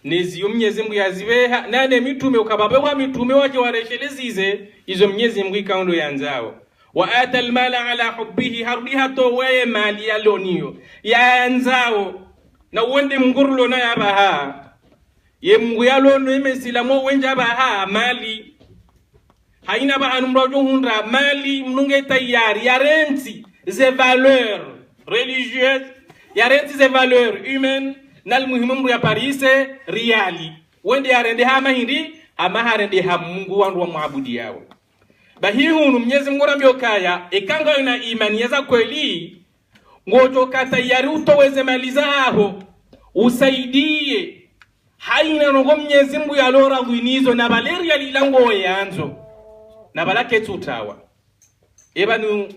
nezi Mwenyezi Mungu yaziweha nane mitume ukababe wa mitume waje waresheleze izo Mwenyezi Mungu ikaundo yanzao. Wa atal mala ala hubbihi, hardiha to waye mali yaloniyo yanzao na wende mngurlo na yabaha ye Mungu yalono imesilamo wenja baha mali haina ba anumrojo hundra mali mnunge tayari yarenti ze valeurs religieuses, yarenti ze valeurs humaines nal muhimu ya parise riali wende yarende hama hindi ama harende ha Mungu wandu wa muabudi yao. Bahi hunu Mwenyezi Mungu rambio kaya ekanga ina imani yaza kweli ngojo kata yari utoweze maliza aho usaidie haina nongo Mwenyezi Mungu yalora gwinizo na baleri yalilango yanzo na balake tutawa ebanu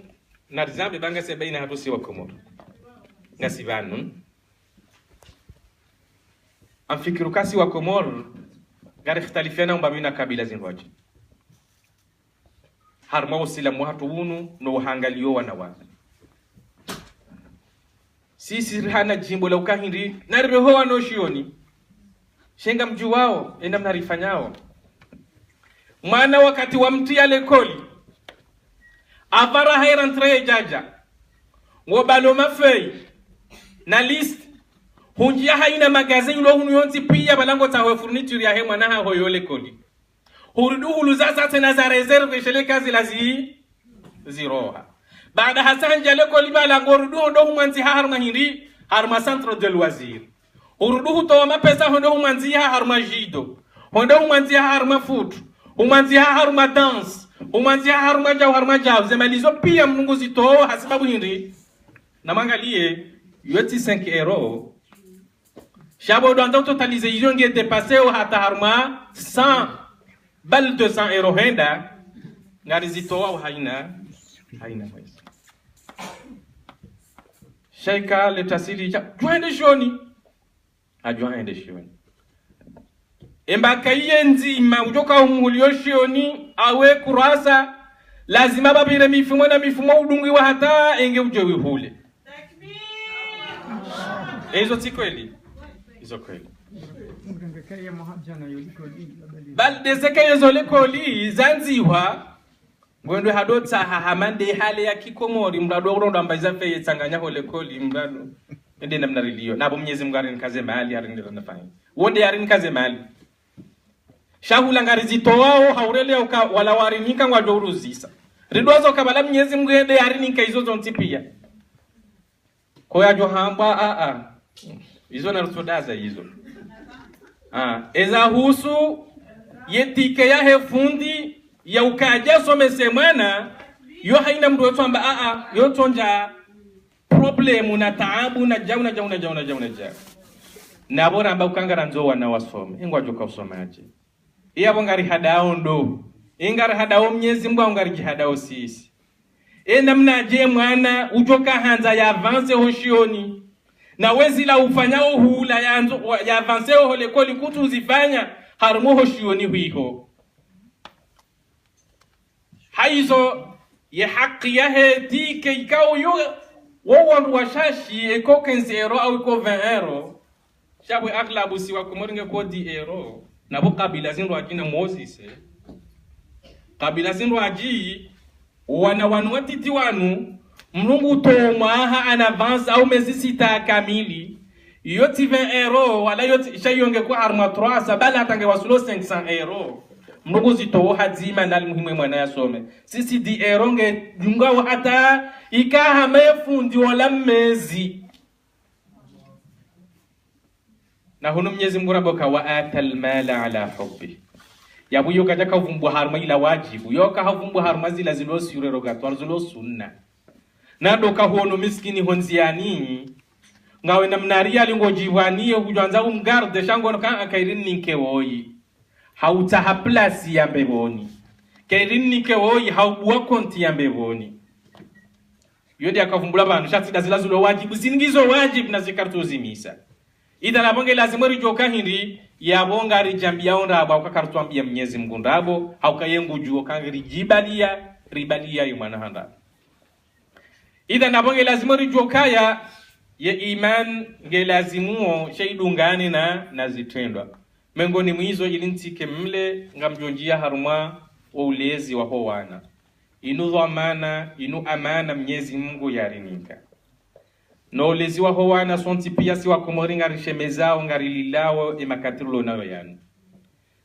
na zambe banga sebaina hatusi wa Komoro ngasibanu amfikiru kasi wa Komoro gari khitalifiana mbabina kabila zinwaji harma usilamu hatu unu no hangalio wanawa sisi hana jimbo la ukahindi na rehoa no shioni shenga mju wao enda mnarifanyao mwana wakati wa mtia lekoli avara hairantre jaja ngobalo mafei na list hunjia haina magazine lo hunu yonti pia balango tawe furniture ya hemwa na hoyo lekoli hurudu huluzaza tena za reserve shele kazi lazi ziroha baada hasanja lekoli balango rudu ndo humanzi harma hindi harma centre de loisir hurudu to mapesa hondo humanzi harma jido hondo humanzi harma foot humanzi harma dance humanzi harma jaw zemalizo pia Mungu zitoa hasibabu hindi na mangalie yoti 5 euros shabo ndo totalize yonge dépasser au hata harma 100 bal 200 euros henda ngari zitoa haina mwezi Sheikha le tasiri cha joinde shoni ajoinde shoni embaka yenzi ujoka umulio shoni awe kurasa lazima babire mifumo na mifumo udungi wa hata enge ujewi hule ezo tikweli izo kweli bal deseke zole koli zanziwa ngwendo hadotsa hahamande hale ya Kikomori mrado ronda mbaiza feye tsanganya hole koli mrado ende namna rilio nabo Mwenyezi Mungu arinikaze mali arinira nafanya wonde arinikaze mali shahula ngarizito wao haurele wala warinika ngwajo uruzisa ridwazo kabala Mwenyezi Mungu ende arinika hizo zontipia koya jo hamba hizo na rusodaza hizo eza husu yetike ya hefundi ya ukaja somese mwana yo haina mdu wetu amba yo tonja problemu na taabu na jauna na bora amba ukangara nzoa na wasome ingwa joka usomaje iya bongari hadao ndo ingari hadao Mwenyezi Mungu ngari jihadao sisi namna je mwana ujoka hanza ya avance hoshioni na wezi la ufanyao hula ya avance ho lekoli kutu uzifanya harumo hoshioni huiho haizo ya haki yahe dike ikao yu wawandu washashi eko 15 euro au eko 20 euro shabwe aglabu siwa kumoringe ko 10 euro nabo kabila zindu akina Moses kabila zindu aji wana watiti wanu mlungu tomaha an avance au mesisita kamili yoti 20 euro wala yoti shayonge ko arma 3 bala atange wasulo 500 euro mlungu zitowo hazima ndali muhimu mwana yasome sisi di euro nge dunga hata ikaha mefundi wala mezi na hunu Mwenyezi Mungu raboka wa atal mala ala hubbi yabu yoka jaka vumbu harma ila wajibu yoka havumbu harma zila zilo sure rogatoire zilo sunna na doka hono miskini honziani ngawe namnaria lingo jibwani hujanza umgarde shango kan akairin ninke woyi hauta ha place ya mbeboni kairin ninke woyi haubuwa konti ya mbeboni yodi akavumbula bantu shatida zila zilo wajibu zingizo wajibu na zikartu zimisa ida na bonge lazima rijoka hindi ya bonga rijambia onda aba ukakartuambia Mwenyezi Mungu ndabo haukayengu juo kangiri ribalia yumana handa idha nabonge lazimu rijokaya ye iman nge lazimu shaidungani na zitendwa mengoni mwizo ilintike mle ngamjonjia haruma wa ulezi wa howana inu dhamana inu amana Mwenyezi Mungu yarinika no ulezi wa howana sonti pia si wakomori ngarishemezao ngarililao imakatirulo nayo yanu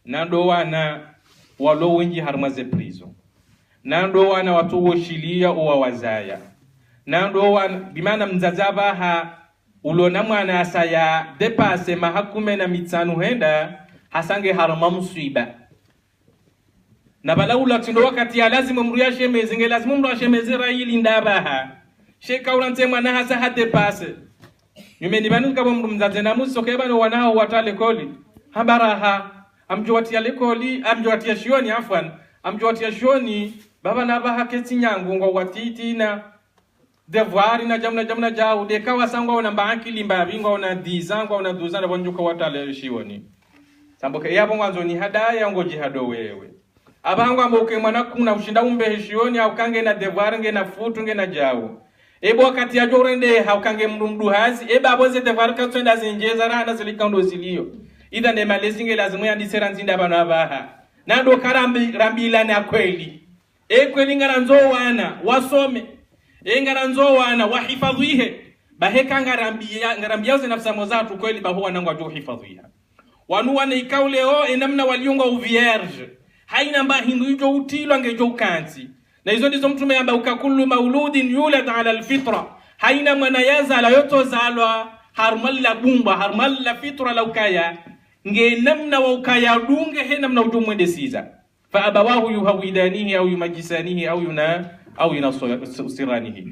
nando wana walo wengi haruma ze prizo nando wana watu woshilia uwa wazaya nando wana bimana mzazaba ha ulona mwana asaya depase mahakume na mitsanu henda hasange haruma msiba na bala ulatindo wakati ya lazima mruya shemeze nge lazima mruya shemeze raili ndabaha sheka ulante mwana hasa hade pase nyumeni banu kabo mzaze na muso kebano wanao watale koli habaraha amjwatia lekoli amjwatia shioni afwan amjwatia shioni baba na baha keti nyangu ngo watiti na devoir na jamna jao de kawa sangwa una banki limba bingo una 10 ans una 12 ans bonjuka watale shioni samboke yabo mwanzo ni hadaya ngo jihado wewe abangu amboke mwana kuna ushinda umbe heshioni au kange na devoir nge na futu nge na jao ebo wakati ya jorende au kange mdumdu hazi eba aboze devoir ka twenda zinjeza rana zilikando zilio ida ne malezi nge lazima ya disera nzinda bana baha nando karambila na kweli kweli ngaranzo wana wasome ngaranzo wana wahifadhihe baheka ngarambia ze nafsa mozatu kweli baho wanangu ajohifadhiha wanu wana ikauleo enamna waliunga uvierge haina mba hindu hijo utilo angejo ukanzi na hizo ndizo mtume amba ukakullu mauludin yulad ala alfitra haina mwana yaza la yoto zalwa harmalla bumba harmalla fitra la ukaya nge namna wa ukaya dunge he namna ujumwende siza fa abawahu yuhawidanihi au yumajisanihi au yunasiranihi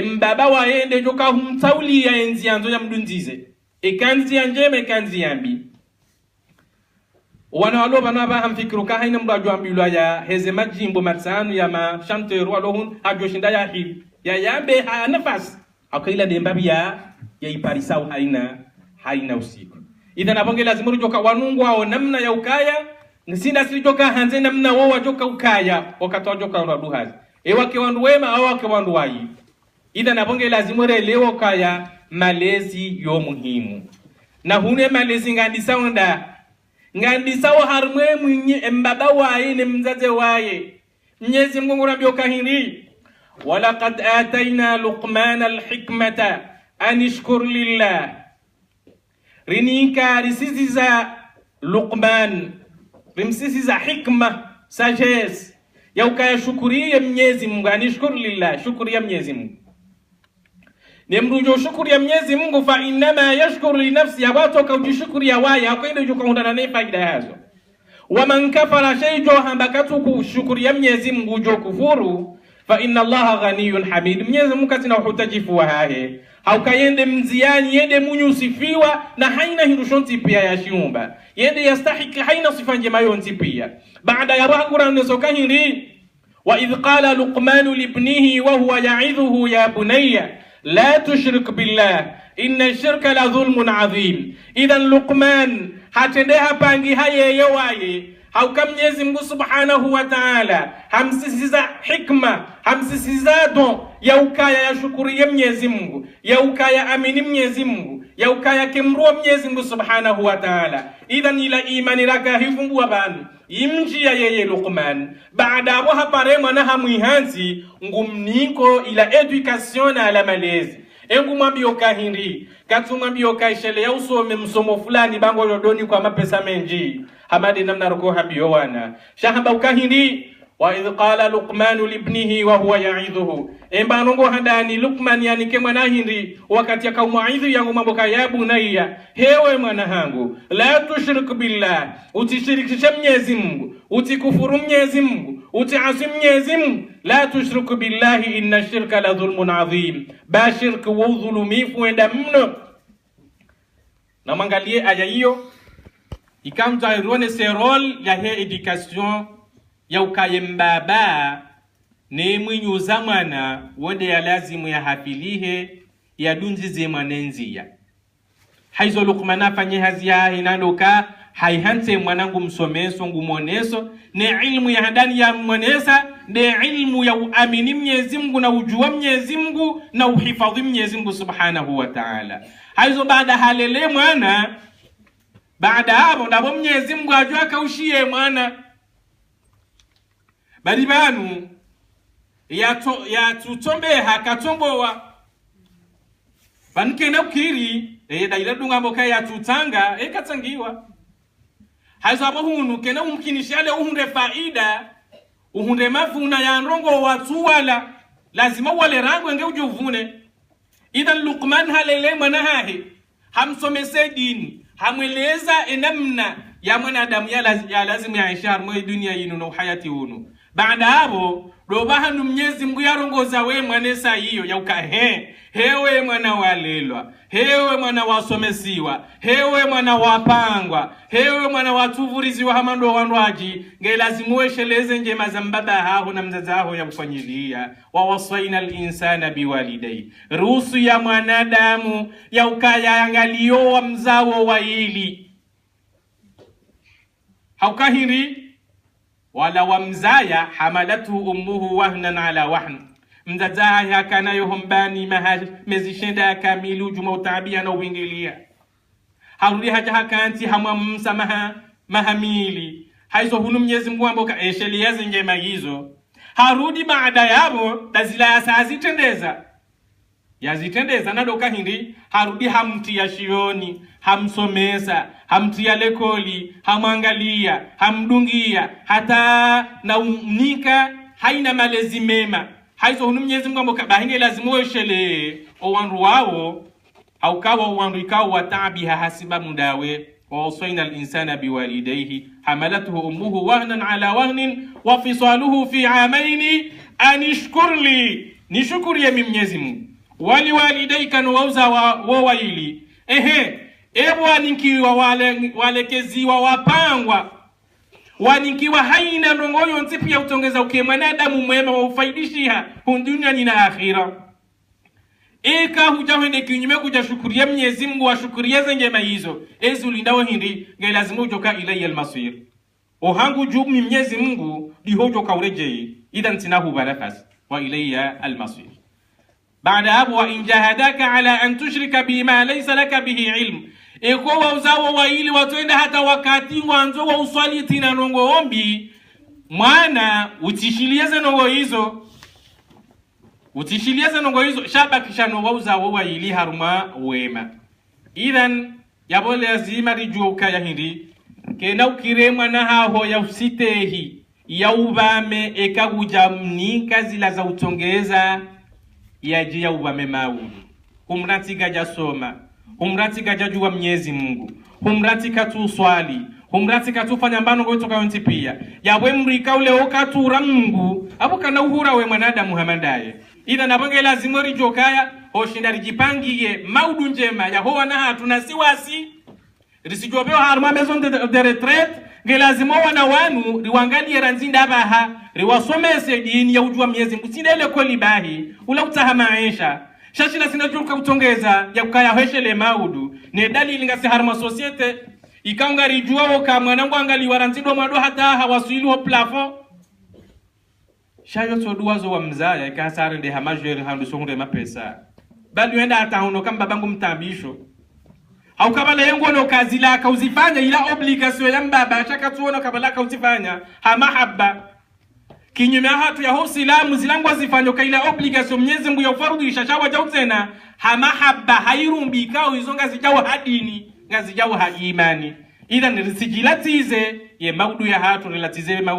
mbaba wa ende joka humtauli ya enzi anzo ya mdunzize ekanzi ya njeme ekanzi ya mbi wana walo bana ba hamfikiru ka haina mba jwambilwa ya heze majimbo matsanu ya ma chanteur walo hun ajoshinda ya hil ya yambe ha nafasi akaila dembabi ya iparisa haina usiku idha nabonge lazima rujoka wanungu hao namna ya ukaya nsinda sijoka hanze namna wao wajoka ukaya wakatoa joka raduhazi wake wandu wema au wake wandu wai idha nabonge lazima relewa kaya malezi yo muhimu na hune malezi ngandisa onda ngandisa wa harmwe mwenye mbaba wae ne mzaze wae Mwenyezi Mungu rabio kahiri walaqad atayna luqmana alhikmata anishkur lillah rinika risisiza Luqman rimsisiza hikma sagesse ya ukaya shukuria Mwenyezi Mungu anishkur lillah shukuria Mwenyezi Mungu nemrujo shukuria Mwenyezi Mungu fa inma yashkuru li nafsi abatoka ujishukuria waya akwenda ujukaundana na faida yazo wa man kafara shayjo hambakatu kushukuria Mwenyezi Mungu jo kufuru fa inna Allaha ghaniyun hamid Mwenyezi Mungu katina uhutajifu wa hahe haukayende mziani yende munyusifiwa na haina hirushonti pia ya shiumba yende yastahiki haina sifa njema yonti pia baada ya rahura nesoka hiri wa idh qala luqman libnihi wa huwa ya'idhuhu ya bunayya la tushrik billah inna ash-shirka la dhulmun adhim idhan Luqman hatendeha pangi hayeye waye hauka Mwenyezi Mungu subhanahu wa ta'ala hamsisiza hikma hamsisiza don ya ukaya ya shukuri ya Mwenyezi Mungu ya ukaya amini Mwenyezi Mungu ya ukaya kimruwa Mwenyezi Mungu subhanahu wa ta'ala idhan ila imani raka hifungu banu imji ya yeye Luqman baada hapo hapare mwana hamuihanzi ngumniko ila education na ala malezi ngumwambio kahindi katumwambio kaishele ya usome msomo fulani bango lodoni kwa mapesa menji hamadi namna roko habio wana shahaba ukahindi wa idh qala Luqman libnihi wa huwa ya'idhuhu embanongo handani Luqman yani ke mwana hindi wakati akaumuidhu yangu mambo kaya bunayya hewe mwana hangu la tushrik billah utishirikisha Mwenyezi Mungu utikufuru Mwenyezi Mungu utiasi Mwenyezi Mungu la tushrik billahi inna shirka la dhulmun adhim bashirk wa dhulumifu enda mno na mangalie aya hiyo ikamta irone se role ya he education ya ukaye mbaba ne mwinyuza mwana wode ya lazimu ya hafilihe ya dunzi ze mwanenzia haizo Luqman afanye hazia hinanoka haihante mwanangu msomeso ngumuoneso ne ilmu ya ndani ya mwanesa ne ilmu ya uamini Mwenyezi Mungu na ujua Mwenyezi Mungu na uhifadhi Mwenyezi Mungu subhanahu wa ta'ala. Haizo baada halele mwana baada hapo ndabo Mwenyezi Mungu ajua kaushie mwana bali banu ya tutombeha katombowa bankena ukiri daila dunga mboka ya tutanga katangiwa haizo abo hunu kena umkinishale uhunde faida uhunde mavuna ya ndongo watu wala lazima wale rango nge ujuvune. Idhan Luqman halele mwana hahi hamsomese dini hamweleza enamna ya mwanadamu ya lazima ya ishar mwe dunia yinu na hayati hunu. Baada hapo dobaha Mwenyezi Mungu yarongoza we mwanesa hiyo ya uka hewe mwana walelwa, hewe mwana wasomesiwa, hewe mwana wapangwa, hewe mwana watuvuriziwa hamando wanwaji nge lazimu wesheleze njema za mbaba haho na mzaza haho ya kufanyilia. Wa wasaina al-insana biwalidai, ruhusu ya mwanadamu ya ukaya angalio wa mzawo wa ili haukahiri wala wamzaya hamalatu ummuhu wahnan ala wahn, mzazaha kana yohombani mezishenda kamilu juma utabia na uingilia harudi haja hakanti hamamsa mahamili haizo hunu Mwenyezi Mungu amboka eshelieze njema hizo harudi baada yabo dazila yazitendeza na doka hindi harudi hamtia shioni hamsomesa hamtia lekoli hamwangalia hamdungia hata na unika haina malezi mema haizo hunu Mwenyezi Mungu amboka bahinge lazimu weshele owandu wao au kawa owandu ikawa watabiha hasiba mudawe. ووصينا الإنسان بوالديه حملته أمه وهنا على وهن وفصاله في عامين أن اشكر لي نشكر يا Mwenyezi Mungu waliwalidaika nuwauza wawaili ebu waninkiwa walekeziwa wapangwa waninkiwa haina ndongoyo ntipi ya utongeza mwanadamu mwema wa ufaidishiha hundunia nina akhira eka hujawende kinyume kuja shukuria Mwenyezi Mungu wa shukuria zenjema hizo ezulindawo hindi nge lazimu ujoka ilayya almasir ohangu jubu Mwenyezi Mungu dihojoka urejei idhan tinahu barakas wa ilayya almasir. Baada hapo wa injahadaka ala an tushrika bima laysa laka bihi ilm eko wauzawo waili watuenda hata wakati mwanzo wa uswali tina nongo ombi mwana utishilieze nongo hizo shabakisha no wauzawo waili haruma wema. Idhan yabole azima rijua ukaya hindi kena ukiremwa na haho ya usitehi ya ubame ekaguja mnika zila za utongeza yaji ya ubame maulu humrati gaja soma humrati gaja juwa Mwenyezi Mungu humrati katu swali humrati katu fanya mbano kwa utoka yonti pia yawe mrika ule okatura Mungu hapo kana uhura we mwanadamu Muhammadaye. Idha nabange lazima rijokaya hoshinda rijipangiye maudu njema ya hoa na hatu na siwasi risijopeo harma maison de retraite nge lazima wana wanu riwangalie ranzinda baha riwasomese dini ya ujua Mwenyezi Mungu sindele koli bahi ula utaha maisha shashila sinajuka utongeza ya kukaya heshele maudu ne dalili ngasi harma societe ikaunga rijua woka mwanangu angali waranzindo mwado hata hawasuili wa plafond shayo toduwazo wa mzaya ikasare de hamajeri handu sonde mapesa bali wenda atahono kama babangu mtabisho au kabala yengo no kazila kauzifanya ila obligation ya mbaba shaka tuona kabala kauzifanya hamahabba kinyume hatu ya hosilamu zilango zifanyo kaila obligation Mwenyezi Mungu ya farudhi ishashawa jau tena hamahabba hairumbi kao izonga zijawa hadini ngazijawa haimani ila nirisijilatize ye maudu ya hatu relatize